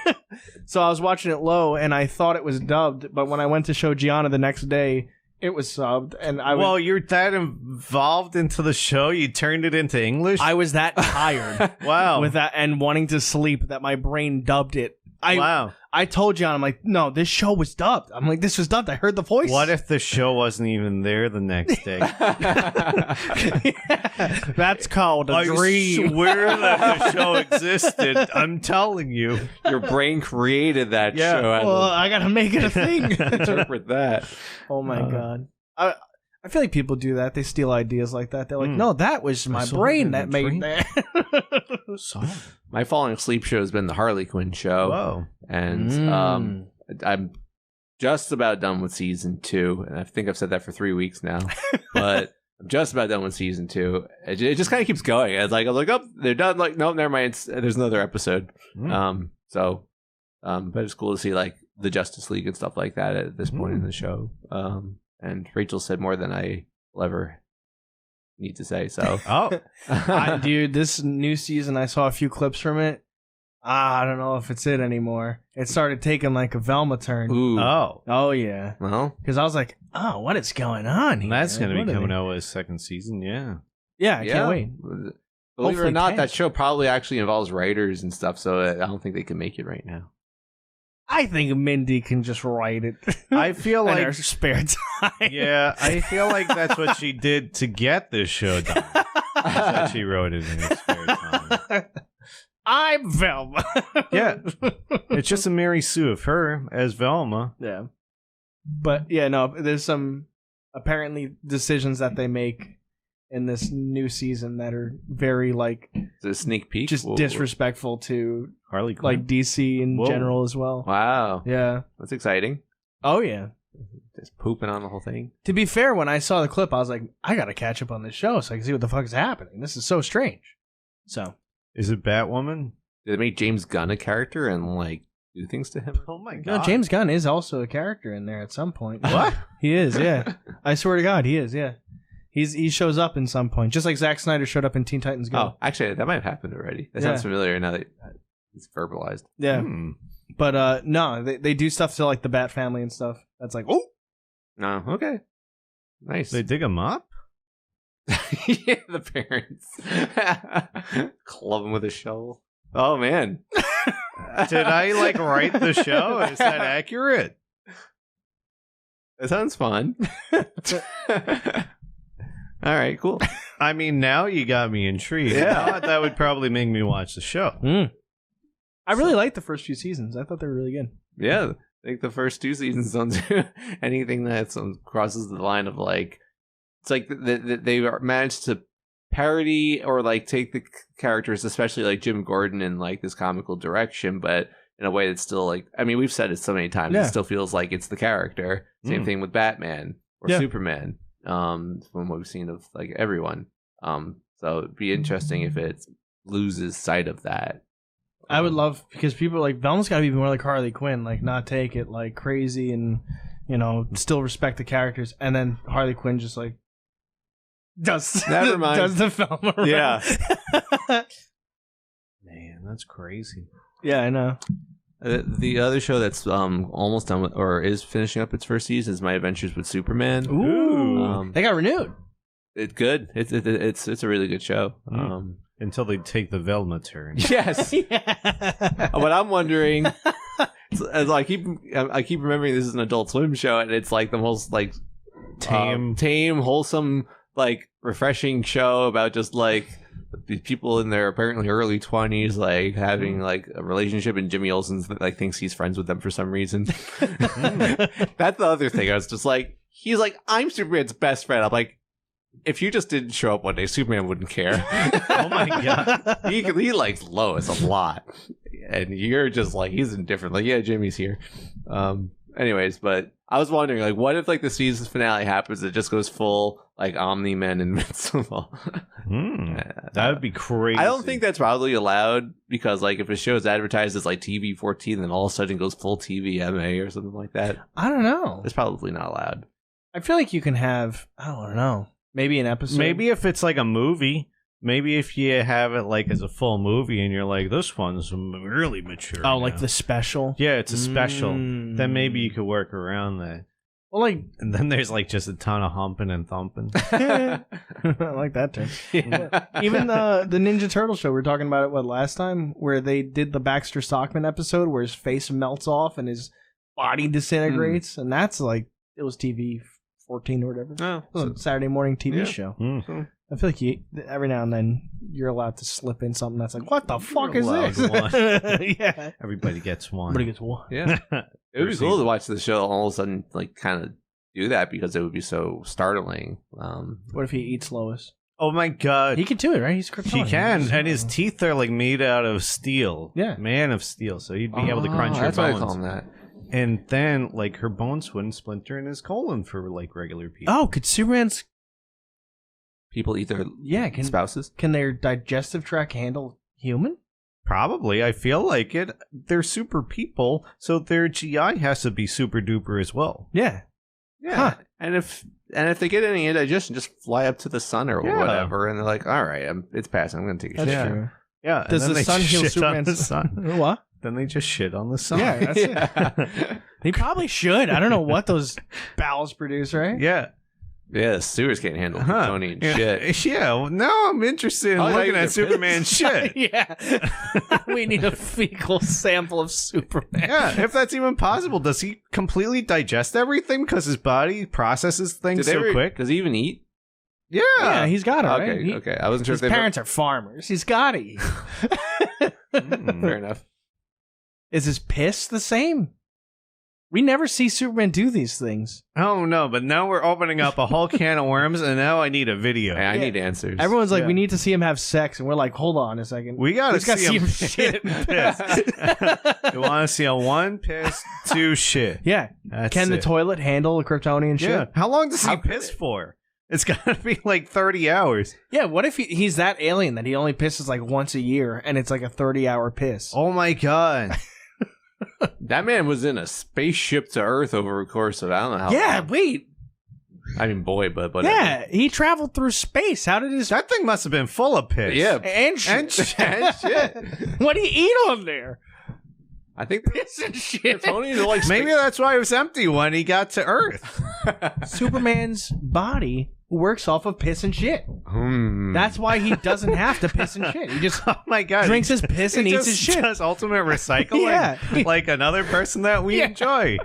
So I was watching it low, and I thought it was dubbed, but when I went to show Gianna the next day, it was subbed, and Well, you're that involved into the show, you turned it into English? I was that tired. Wow. With that and wanting to sleep that my brain dubbed it. Wow. I told John, I'm like, no, this show was dubbed. I'm like, this was dubbed. I heard the voice. What if the show wasn't even there the next day? That's called a I dream. swear that the show existed. I'm telling you. Your brain created that Yeah. show. Well, I gotta make it a thing. Interpret that. Oh my god. I feel like people do that. They steal ideas like that. They're like, no, that was my saw brain it in that a made dream. that. My falling asleep show has been the Harley Quinn show. Whoa. And I'm just about done with season 2, and I think I've said that for 3 weeks now. But I'm just about done with season 2. It just kind of keeps going. I was like, oh, they're done. Like, no, never mind. There's another episode. But it's cool to see like the Justice League and stuff like that at this point in the show. And Rachel said more than I will ever need to say. So, Dude, this new season, I saw a few clips from it. I don't know if it's it anymore. It started taking like a Velma turn. ooh, Oh yeah, well, because I was like, oh, what is going on here? That's going to What be are coming they- out with a second season, yeah. Yeah, I yeah. can't wait. Believe it Hopefully or not, 10. that show probably actually involves writers and stuff. So I don't think they can make it right now. I think Mindy can just write it. I feel in her like, spare time. yeah, I feel like that's what she did to get this show done. That she wrote it in her spare time. I'm Velma. Yeah. It's just a Mary Sue of her as Velma. Yeah. But yeah, no, there's some apparently decisions that they make in this new season that are very like It's a sneak peek. just Whoa. disrespectful to Harley Quinn. like DC in Whoa. general as well. Wow, Yeah. that's exciting. Oh yeah. Just pooping on the whole thing. To be fair, when I saw the clip, I was like, I gotta catch up on this show so I can see what the fuck is happening. This is so strange. So, is it Batwoman? Did they make James Gunn a character and like do things to him? Oh my god! no, James Gunn is also a character in there at some point. What? He is, yeah. I swear to God, he is, yeah. He shows up in some point, just like Zack Snyder showed up in Teen Titans Go. Oh, actually, that might have happened already. That sounds familiar now that it's verbalized. Yeah, but no, they do stuff to like the Bat family and stuff. That's like, oh, no, okay, nice. They dig him up. Yeah, the parents club him with a shovel. Oh man, did I like write the show? Is that accurate? That sounds fun. All right, cool. I mean, now you got me intrigued. Yeah, that would probably make me watch the show. I really liked the first few seasons. I thought they were really good. Yeah, I think the first 2 seasons don't do anything that crosses the line of like, it's like they managed to parody or like take the characters, especially like Jim Gordon, in like this comical direction, but in a way that's still like, I mean, we've said it so many times, it still feels like it's the character. Same thing with Batman or Superman, from what we've seen of like everyone. So it'd be interesting if it loses sight of that. I would love, because people like Velma's got to be more like Harley Quinn, like not take it like crazy and, you know, still respect the characters, and then Harley Quinn just like does never mind does the Velma around. Yeah. Man, that's crazy. Yeah, I know. The other show that's almost done with, or is finishing up its first season, is My Adventures with Superman. Ooh, they got renewed. It's good. It's a really good show. Until they take the Velma turn. Yes. What I'm wondering, as I keep remembering, this is an Adult Swim show, and it's like the most like tame, wholesome, like refreshing show about just like these people in their apparently early 20s like having like a relationship, and Jimmy Olsen's like thinks he's friends with them for some reason. That's the other thing. I was just like, he's like, I'm Superman's best friend. I'm like, if you just didn't show up one day, Superman wouldn't care. Oh my god. He likes Lois a lot, and you're just like, he's indifferent. Like, yeah, Jimmy's here. Anyways, but I was wondering, like, what if like the season finale happens, it just goes full like Omni-Men Invincible? That would be crazy. I don't think that's probably allowed, because like if a show is advertised as like TV 14, then all of a sudden it goes full TV MA or something like that. I don't know. It's probably not allowed. I feel like you can have, I don't know, maybe an episode. Maybe if it's like a movie. Maybe if you have it like as a full movie and you're like, this one's really mature. Oh, like the special? Yeah, it's a special. Then maybe you could work around that. Well, like, and then there's like just a ton of humping and thumping. I like that term. Yeah. Even the Ninja Turtle show, we were talking about it last time, where they did the Baxter Stockman episode where his face melts off and his body disintegrates, and that's like, it was TV 14 or whatever. Oh, it was a Saturday morning TV show. Mm-hmm. I feel like every now and then you're allowed to slip in something that's like, what the fuck is this? Yeah. Everybody gets one. Everybody gets one. Yeah. It would be cool to watch the show all of a sudden, like, kind of do that, because it would be so startling. What if he eats Lois? Oh my god. He can do it, right? He's Krypton. He can, and his teeth are like made out of steel. Yeah. Man of steel, so he'd be able to crunch her bones. That's why I call him that. And then, like, her bones wouldn't splinter in his colon for, like, regular people. Oh, could Superman's... People eat their spouses? Can their digestive tract handle human? Probably. I feel like it. They're super people, so their GI has to be super duper as well. Yeah. Yeah. Huh. And if they get any indigestion, just fly up to the sun or whatever, and they're like, all right, it's passing. I'm going to take a shit. That's true. Yeah. Does the sun heal Superman's sun? What? Then they just shit on the sun. Yeah, that's it. They probably should. I don't know what those bowels produce, right? Yeah. Yeah, the sewers can't handle plutonium shit. Yeah, now I'm interested in looking at Superman's shit. Yeah. We need a fecal sample of Superman. Yeah, if that's even possible. Does he completely digest everything because his body processes things so quick? Does he even eat? Yeah. Yeah, he's got it, right? Okay. I wasn't sure his parents are farmers. He's got to eat. Fair enough. Is his piss the same? We never see Superman do these things. Oh, no, but now we're opening up a whole can of worms, and now I need a video. Hey, I need answers. Everyone's like, we need to see him have sex, and we're like, hold on a second. We gotta see him shit. piss. You want to see a 1, piss, 2, shit. Yeah. That's Can the it. toilet handle a Kryptonian shit? Yeah. How long does he piss for? It's gotta be like 30 hours. Yeah, what if he's that alien that he only pisses like once a year, and it's like a 30-hour piss? Oh my god. That man was in a spaceship to Earth over a course of I don't know how Yeah, long. wait. I mean, boy, but Yeah, he traveled through space. How did his... That thing must have been full of piss. Yeah. And shit. And shit. What do you eat on there? I think Piss and shit. Kryptonians are like Maybe that's why it was empty when he got to Earth. Superman's body works off of piss and shit. That's why he doesn't have to piss and shit. He just Oh my god. drinks his piss and he eats just his shit. does ultimate recycling. Yeah. Like another person that we enjoy.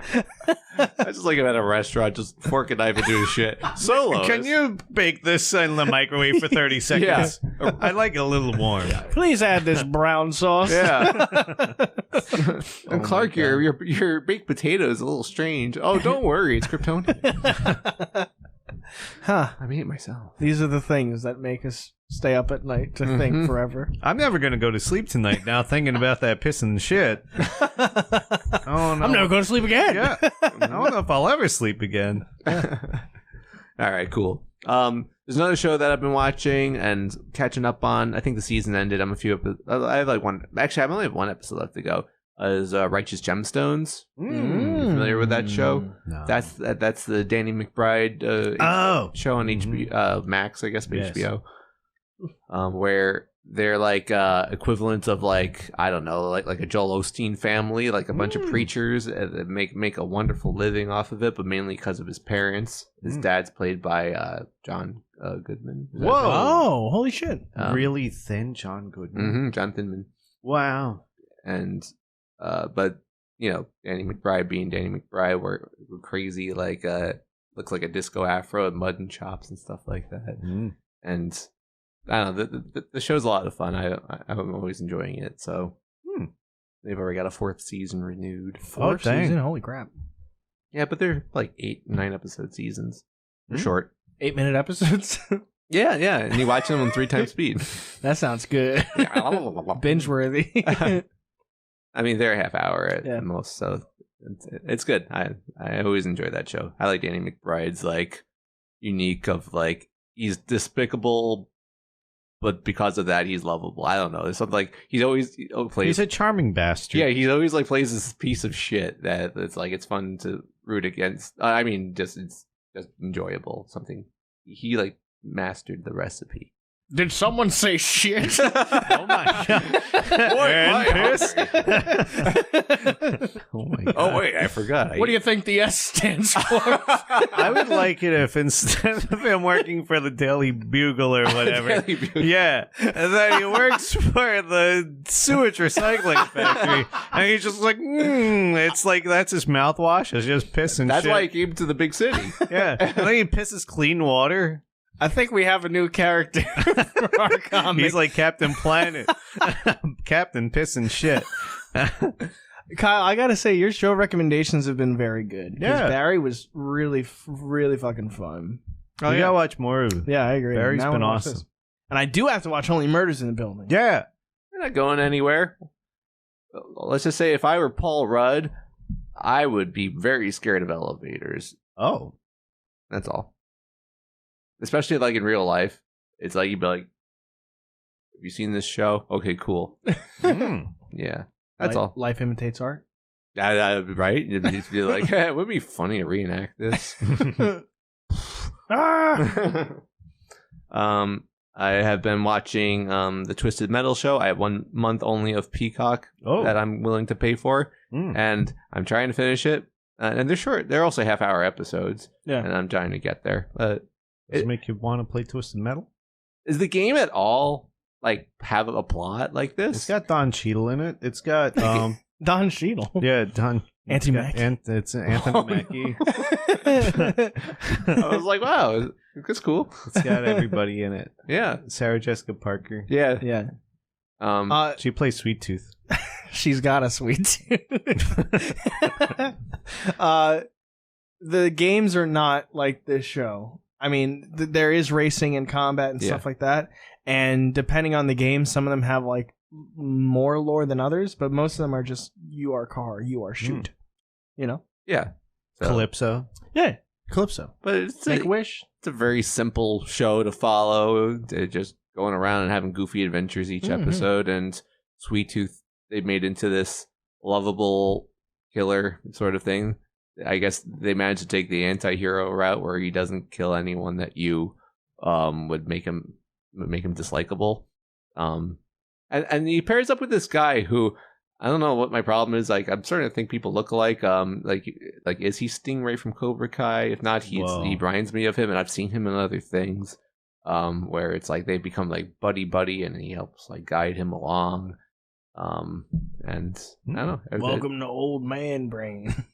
I just like him at a restaurant, just fork and knife and do his shit. Solo. Can you bake this in the microwave for 30 seconds? Yeah. I like it a little warm. Please add this brown sauce. Yeah. Oh And Clark, your baked potato is a little strange. Oh, don't worry, it's Kryptonian. Huh. I made it myself. These are the things that make us stay up at night to think forever. I'm never going to go to sleep tonight now thinking about that piss and shit. Oh, no. I'm never going to sleep again. Yeah. I don't know if I'll ever sleep again. All right, cool. There's another show that I've been watching and catching up on. I think the season ended. I'm a few. I have like one. Actually, I only have one episode left to go. Is Righteous Gemstones. You familiar with that show? No. That's the Danny McBride show on HBO Max, I guess, but Yes. HBO. Where they're like equivalents of like I don't know, like a Joel Osteen family, like a bunch of preachers that make a wonderful living off of it, but mainly because of his parents. His dad's played by John Goodman. Is that Whoa. his name? Oh, holy shit. Really thin John Goodman. John Thinman. Wow. And but you know, Danny McBride being Danny McBride, we're crazy, like looks like a disco afro and mud and chops and stuff like that. And I don't know, the show's a lot of fun. I'm always enjoying it. So they've already got a 4th season renewed. Fourth season? Holy crap. Yeah, but they're like 8-9 episode seasons. They're short. 8-minute episodes? Yeah, and you watch them on 3 times speed. That sounds good. Binge worthy. I mean, they're a half hour at most, so it's good. I always enjoy that show. I like Danny McBride's like unique of like he's despicable, but because of that he's lovable. I don't know. There's something like he's a charming bastard. Yeah, he always like plays this piece of shit that it's like it's fun to root against. I mean, it's just enjoyable. Something he like mastered the recipe. Did someone say shit? Oh my god. Piss? Oh my god. Oh wait, I forgot. What do you think the S stands for? I would like it if instead of him working for the Daily Bugle or whatever, Daily Bugle. yeah, and then he works for the sewage recycling factory, and he's just like, it's like that's his mouthwash. It's just piss and That's shit. why he came to the big city. Yeah, and then he pisses clean water. I think we have a new character for our comic. He's like Captain Planet, Captain Piss and Shit. Kyle, I gotta say, your show recommendations have been very good. 'Cause Yeah. Barry was really, really fucking fun. Oh, you gotta watch more of it. Yeah, I agree. Barry's Now I been wanna watch awesome. this. And I do have to watch Only Murders in the Building. Yeah. You're not going anywhere. Let's just say if I were Paul Rudd, I would be very scared of elevators. Oh. That's all. Especially like in real life. It's like you'd be like, have you seen this show? Okay, cool. Yeah. That's all. Life imitates art. Right? You'd be like, hey, it would be funny to reenact this. I have been watching the Twisted Metal show. I have 1 month only of Peacock that I'm willing to pay for, and I'm trying to finish it. And they're short. They're also half-hour episodes. Yeah, and I'm trying to get there. Does it make you want to play Twisted Metal? Is the game at all like have a plot like this? It's got Don Cheadle in it. It's got Don Cheadle. Yeah, Don Auntie Mac. It's Anthony Mackie. I was like, wow, that's cool. It's got everybody in it. Yeah, Sarah Jessica Parker. yeah. Yeah. She plays Sweet Tooth. She's got a sweet tooth. The games are not like this show. I mean, there is racing and combat and stuff like that. And depending on the game, some of them have like more lore than others, but most of them are just you are car, you are shoot. You know? Yeah. So, Calypso. Yeah, Calypso. but it's Make a wish. It's a very simple show to follow. They're just going around and having goofy adventures each episode. And Sweet Tooth, they made into this lovable killer sort of thing. I guess they managed to take the anti-hero route where he doesn't kill anyone that you would make him dislikable. And he pairs up with this guy who, I don't know what my problem is. Like, I'm starting to think people look alike. Like is he Stingray from Cobra Kai? If not, he reminds me of him, and I've seen him in other things. Where it's like they become like buddy, and he helps like guide him along. And I don't know. Welcome to old man brain.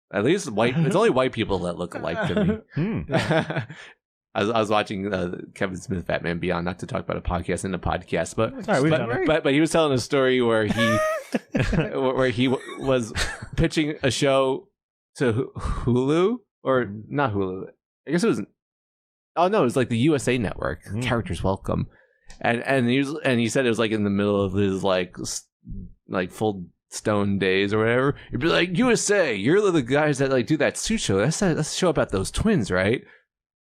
At least it's only white people that look alike to me. I was watching Kevin Smith Batman Beyond, not to talk about a podcast in the podcast, but he was telling a story where he was pitching a show to Hulu, or not Hulu. I guess it was. Oh no, it was like the USA Network. Characters Welcome, and he said it was like in the middle of his like full stone days or whatever. He'd be like, USA, you're the guys that like do that suit show. That's a show about those twins, right?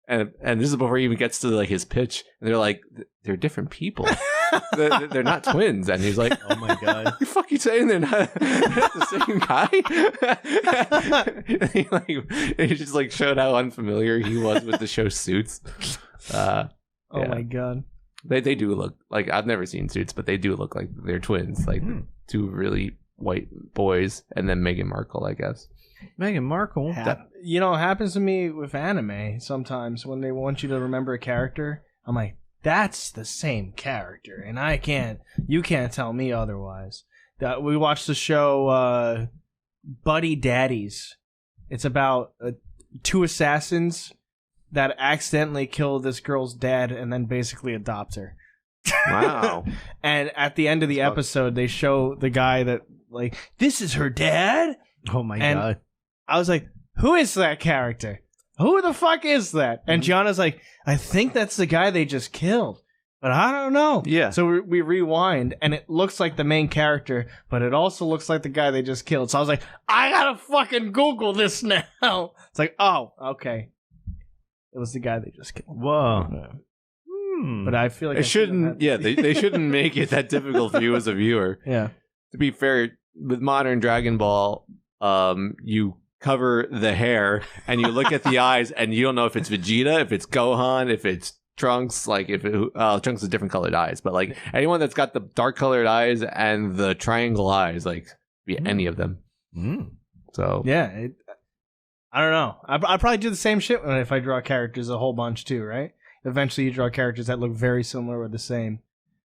And this is before he even gets to like his pitch, and they're like, they're different people. they're not twins. And he's like, oh my god, you fucking saying they're not the same guy? he just like showed how unfamiliar he was with the show Suits. Oh my god, they do look like, I've never seen Suits, but they do look like they're twins, like two really white boys, and then Meghan Markle, I guess. Meghan Markle. You know, it happens to me with anime sometimes when they want you to remember a character. I'm like, that's the same character, and you can't tell me otherwise. We watched the show Buddy Daddies. It's about two assassins that accidentally kill this girl's dad and then basically adopt her. Wow. And at the end of the episode, they show the guy that, like, this is her dad? Oh my god. I was like, who is that character? Who the fuck is that? And Gianna's like, I think that's the guy they just killed, but I don't know. Yeah. So we rewind, and it looks like the main character, but it also looks like the guy they just killed. So I was like, I gotta fucking Google this now. It's like, oh, okay. It was the guy they just killed. Whoa. But I feel like they shouldn't make it that difficult for you as a viewer. Yeah. To be fair, with modern Dragon Ball, you cover the hair and you look at the eyes, and you don't know if it's Vegeta, if it's Gohan, if it's Trunks. Like if Trunks has different colored eyes, but like anyone that's got the dark colored eyes and the triangle eyes, like be any of them. So yeah, I don't know. I probably do the same shit if I draw characters a whole bunch too, right? Eventually, you draw characters that look very similar or the same.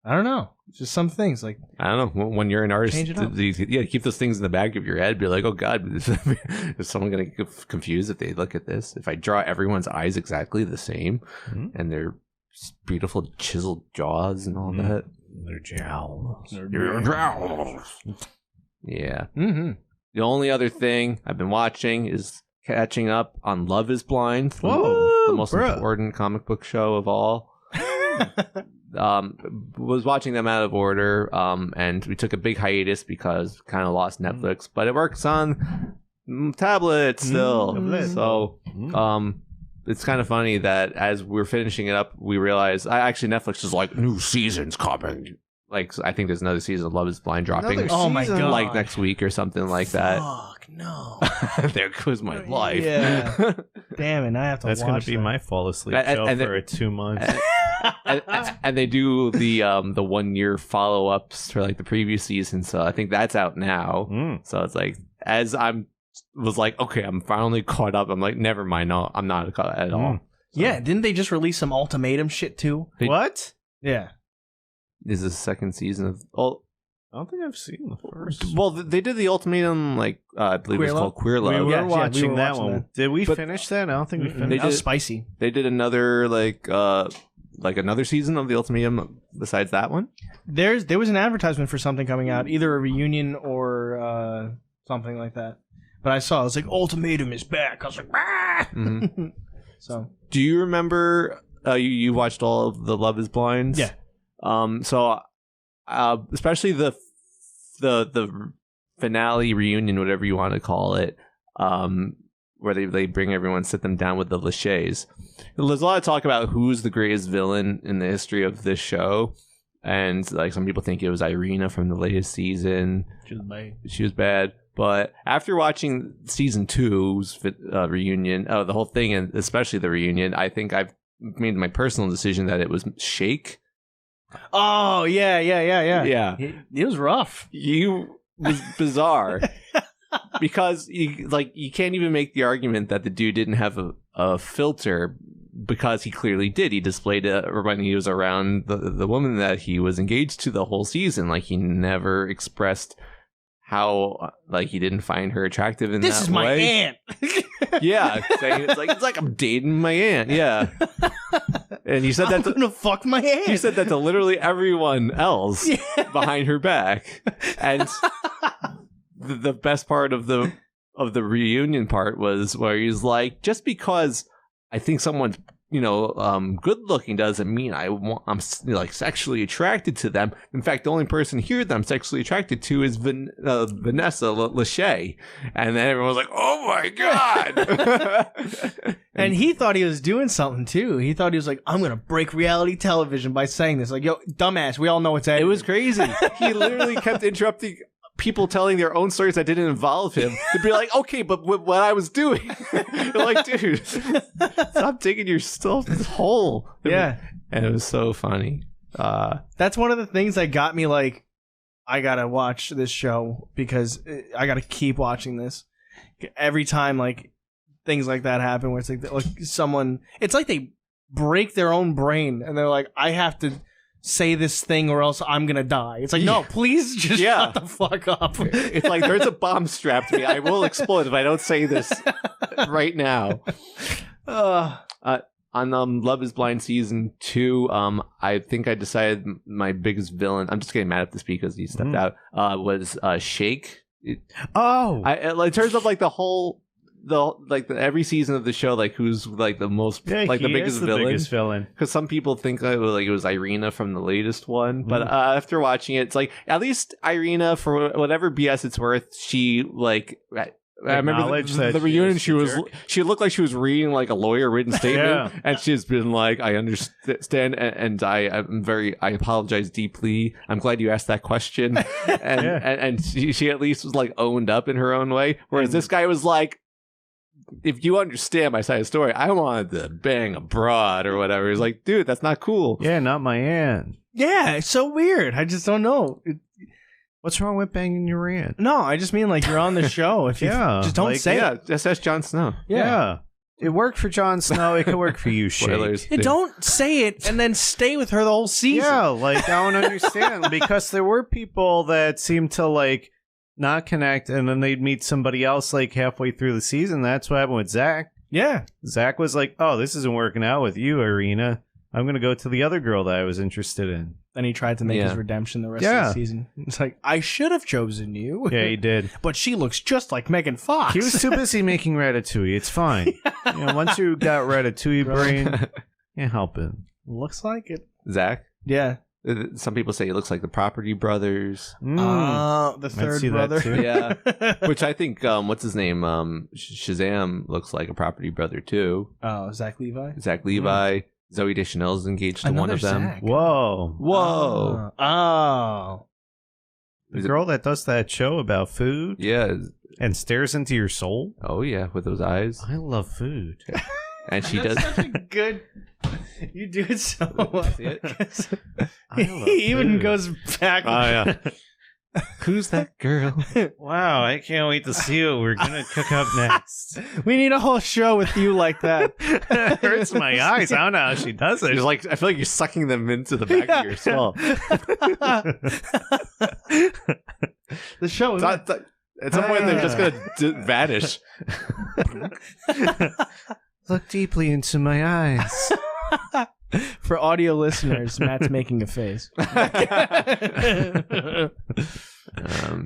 I don't know. Just some things like, I don't know. When you're an artist, keep those things in the back of your head. Be like, oh god, is someone going to get confused if they look at this? If I draw everyone's eyes exactly the same, and their beautiful chiseled jaws and all that, their jowls. Yeah. The only other thing I've been watching is catching up on Love is Blind, the most important comic book show of all. Was watching them out of order, and we took a big hiatus because kind of lost Netflix, but it works on tablets still. So it's kind of funny that as we're finishing it up, we realize Netflix is like, new seasons coming. Like, I think there's another season of Love is Blind dropping. Oh my god! Like next week or something like that. Fuck no! There goes my life. Yeah. Damn it! I have to. That's going to be my fall asleep show for 2 months. and they do the 1 year follow ups for like the previous season, so I think that's out now. So it's like, as was like, okay, I'm finally caught up. I'm like, never mind, no, I'm not caught at all. So. Yeah, didn't they just release some ultimatum shit too? What? Yeah. Is this the second season of? Oh, I don't think I've seen the first. Well, they did the ultimatum, like I believe it was called Queer Love. We were watching that one. Did we finish that? I don't think we finished. That was spicy. They did another like like another season of the Ultimatum besides that one? There was an advertisement for something coming out, either a reunion or something like that. But I saw, it was like, Ultimatum is back. I was like, ah! Mm-hmm. So, do you remember you watched all of the Love is Blind? Yeah. So especially the finale reunion, whatever you want to call it, where they bring everyone, sit them down with the Lachey's. There's a lot of talk about who's the greatest villain in the history of this show. And like some people think it was Irina from the latest season. She was bad. But after watching season 2's reunion, the whole thing, and especially the reunion, I think I've made my personal decision that it was Shake. Oh, yeah. Yeah. It was rough. You was bizarre. Because you can't even make the argument that the dude didn't have a filter, because he clearly did. He displayed it when he was around the woman that he was engaged to the whole season. Like, he never expressed how he didn't find her attractive in this that is way. My aunt. Yeah, saying it's like I'm dating my aunt. Yeah, and you said that I'm gonna fuck my aunt. You said that to literally everyone else behind her back. And the best part of the reunion part was where he's like, just because I think someone's good looking doesn't mean I'm sexually attracted to them. In fact, the only person here that I'm sexually attracted to is Vanessa Lachey. And then everyone was like, oh my God. And he thought he was doing something too. He thought he was like, I'm going to break reality television by saying this. Like, yo, dumbass, we all know it's It was crazy. He literally kept interrupting people telling their own stories that didn't involve him to be like, okay, but what I was doing. Like, dude, stop digging yourself this hole. Yeah. And it was so funny. That's one of the things that got me like, I gotta watch this show because I gotta keep watching this. Every time like things like that happen where it's like someone, it's like they break their own brain and they're like, I have to say this thing or else I'm gonna die. It's like, no, please just shut the fuck up. It's like, there's a bomb strapped to me. I will explode if I don't say this right now. On Love is Blind season 2, I think I decided my biggest villain, I'm just getting mad at this because he stepped out, was Shake. It turns out like the whole every season of the show, like who's like the most the biggest villain. Because some people think it was Irina from the latest one, but after watching it, it's like at least Irina, for whatever BS it's worth, she I remember the reunion. She looked like she was reading like a lawyer written statement, and she's been like, "I understand, and I apologize deeply. I'm glad you asked that question." And she at least was like owned up in her own way, whereas this guy was like, if you understand my side of the story, I wanted to bang a broad or whatever. He's like, dude, that's not cool. Yeah, not my aunt. Yeah, it's so weird. I just don't know. What's wrong with banging your aunt? No, I just mean like you're on the show. If you just don't say it. Just ask Jon Snow. Yeah. It worked for Jon Snow. It could work for you, Shake. Don't say it and then stay with her the whole season. Yeah, I don't understand. Because there were people that seemed to not connect, and then they'd meet somebody else halfway through the season. That's what happened with Zach. Yeah. Zach was like, oh, this isn't working out with you, Irina. I'm going to go to the other girl that I was interested in. And he tried to make his redemption the rest of the season. It's like, I should have chosen you. Yeah, he did. But she looks just like Megan Fox. He was too busy making Ratatouille. It's fine. Once you got Ratatouille brain, can't help it. Looks like it. Zach? Yeah. Some people say he looks like the Property Brothers. The third brother. Yeah. Which I think, what's his name? Shazam looks like a Property Brother too. Oh, Zach Levi? Zach Levi. Zoe Deschanel is engaged to one of them. Zach. Whoa. Oh. The girl that does that show about food? Yeah. And stares into your soul? Oh, yeah, with those eyes. I love food. And she does. Such a good. You do it so well. He even goes back. Oh, yeah. Who's that girl? Wow, I can't wait to see what we're going to cook up next. We need a whole show with you like that. It hurts my eyes. I don't know how she does it. I feel like you're sucking them into the back of your skull. The show is at some point they're just going to vanish. Look deeply into my eyes. For audio listeners, Matt's making a face.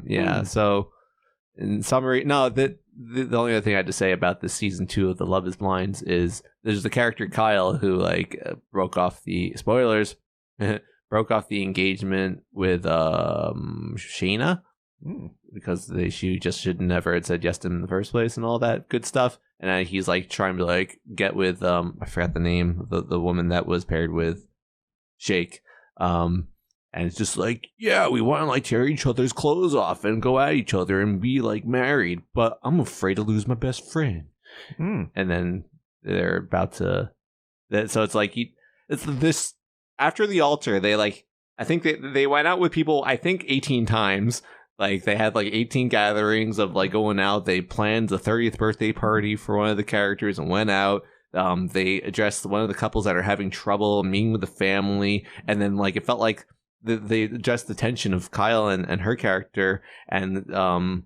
Yeah. So, in summary, no. The only other thing I had to say about the season 2 of The Love Is Blind is there's the character Kyle who like broke off the spoilers, broke off the engagement with Shayna because she just should never had said yes to him in the first place and all that good stuff. And he's like trying to like get with I forgot the name, the woman that was paired with Shake. And it's just like, yeah, we want to like tear each other's clothes off and go at each other and be like married, but I'm afraid to lose my best friend. And then they're about to. So it's like it's this after the altar. They like I think they went out with people. I think 18 times. Like they had like 18 gatherings of like going out. They planned the 30th birthday party for one of the characters and went out. They addressed one of the couples that are having trouble meeting with the family, and then like it felt like. They addressed the tension of Kyle and her character and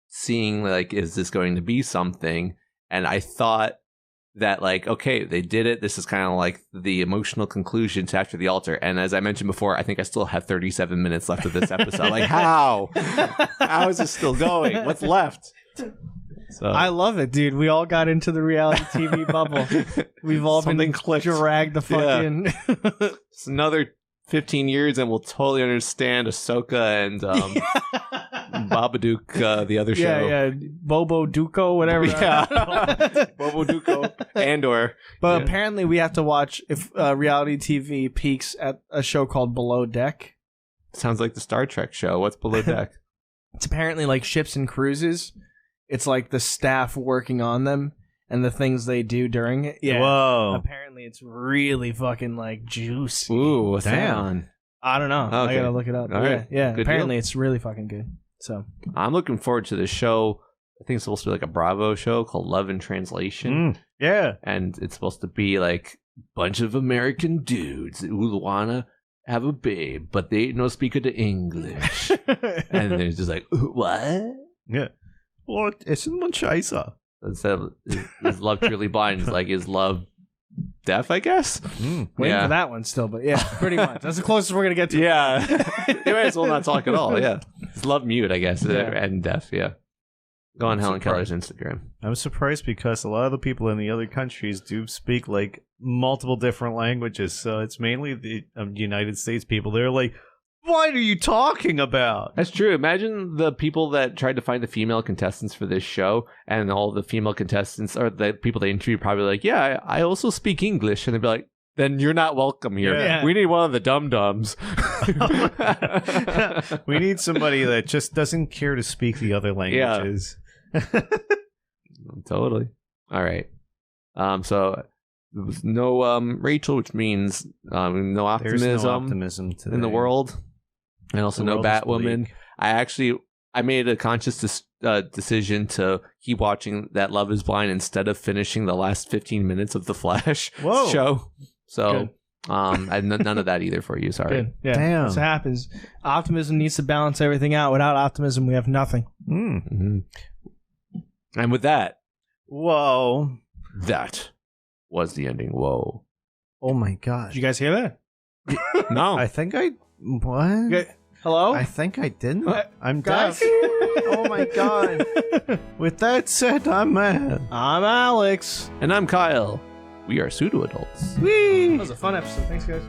seeing like, is this going to be something? And I thought that like, okay, they did it. This is kind of like the emotional conclusion to After the Altar. And as I mentioned before, I think I still have 37 minutes left of this episode. Like how is this still going? What's left? So. I love it, dude. We all got into the reality TV bubble. We've all been dragged the fucking... Yeah. It's another 15 years and we'll totally understand Ahsoka and Babadook, the other show. Yeah, Bobo Duco, whatever. Yeah. Bobo Duco. Andor. But apparently we have to watch if reality TV peaks at a show called Below Deck. Sounds like the Star Trek show. What's Below Deck? It's apparently like ships and cruises. It's like the staff working on them and the things they do during it. Yeah. Whoa. Apparently it's really fucking like juicy. Ooh, what's that on? I don't know. Okay. I gotta look it up. All right. Yeah. Good Apparently deal. it's really fucking good. So I'm looking forward to the show. I think it's supposed to be like a Bravo show called Love in Translation. Yeah. And it's supposed to be like a bunch of American dudes who wanna have a babe, but they ain't no speaker to English. And they're just like, what? Yeah. What? Isn't one scheiße? So is love truly blind? Is love deaf, I guess? Waiting for that one still, but yeah, pretty much. That's the closest we're going to get to. Yeah. You might as well not talk at all, yeah. It's love mute, I guess, and deaf, yeah. Go on Helen Keller's Instagram. I'm surprised because a lot of the people in the other countries do speak like multiple different languages, so it's mainly the United States people. They're like, what are you talking about? That's true. Imagine the people that tried to find the female contestants for this show, and all the female contestants or the people they interview probably like, yeah, I also speak English. And they'd be like, then you're not welcome here. Yeah. We need one of the dum-dums. We need somebody that just doesn't care to speak the other languages. Totally. All right. So there was no Rachel, which means no optimism, There's no optimism today. in the world. And also The no world is Batwoman. bleak. I made a conscious decision to keep watching that Love Is Blind instead of finishing the last 15 minutes of the Flash show. So I had none of that either for you. Sorry. Good. Yeah. Damn. That's what happens. Optimism needs to balance everything out. Without optimism, we have nothing. Mm-hmm. And with that, Whoa. that was the ending. Whoa. Oh my god. Did you guys hear that? No. I think I... What? Okay. Hello? I think I didn't. I'm Guys. deaf. Oh my god. With that said, I'm Matt. I'm Alex. And I'm Kyle. We are Pseudo Adults. That was a fun episode. Thanks, guys.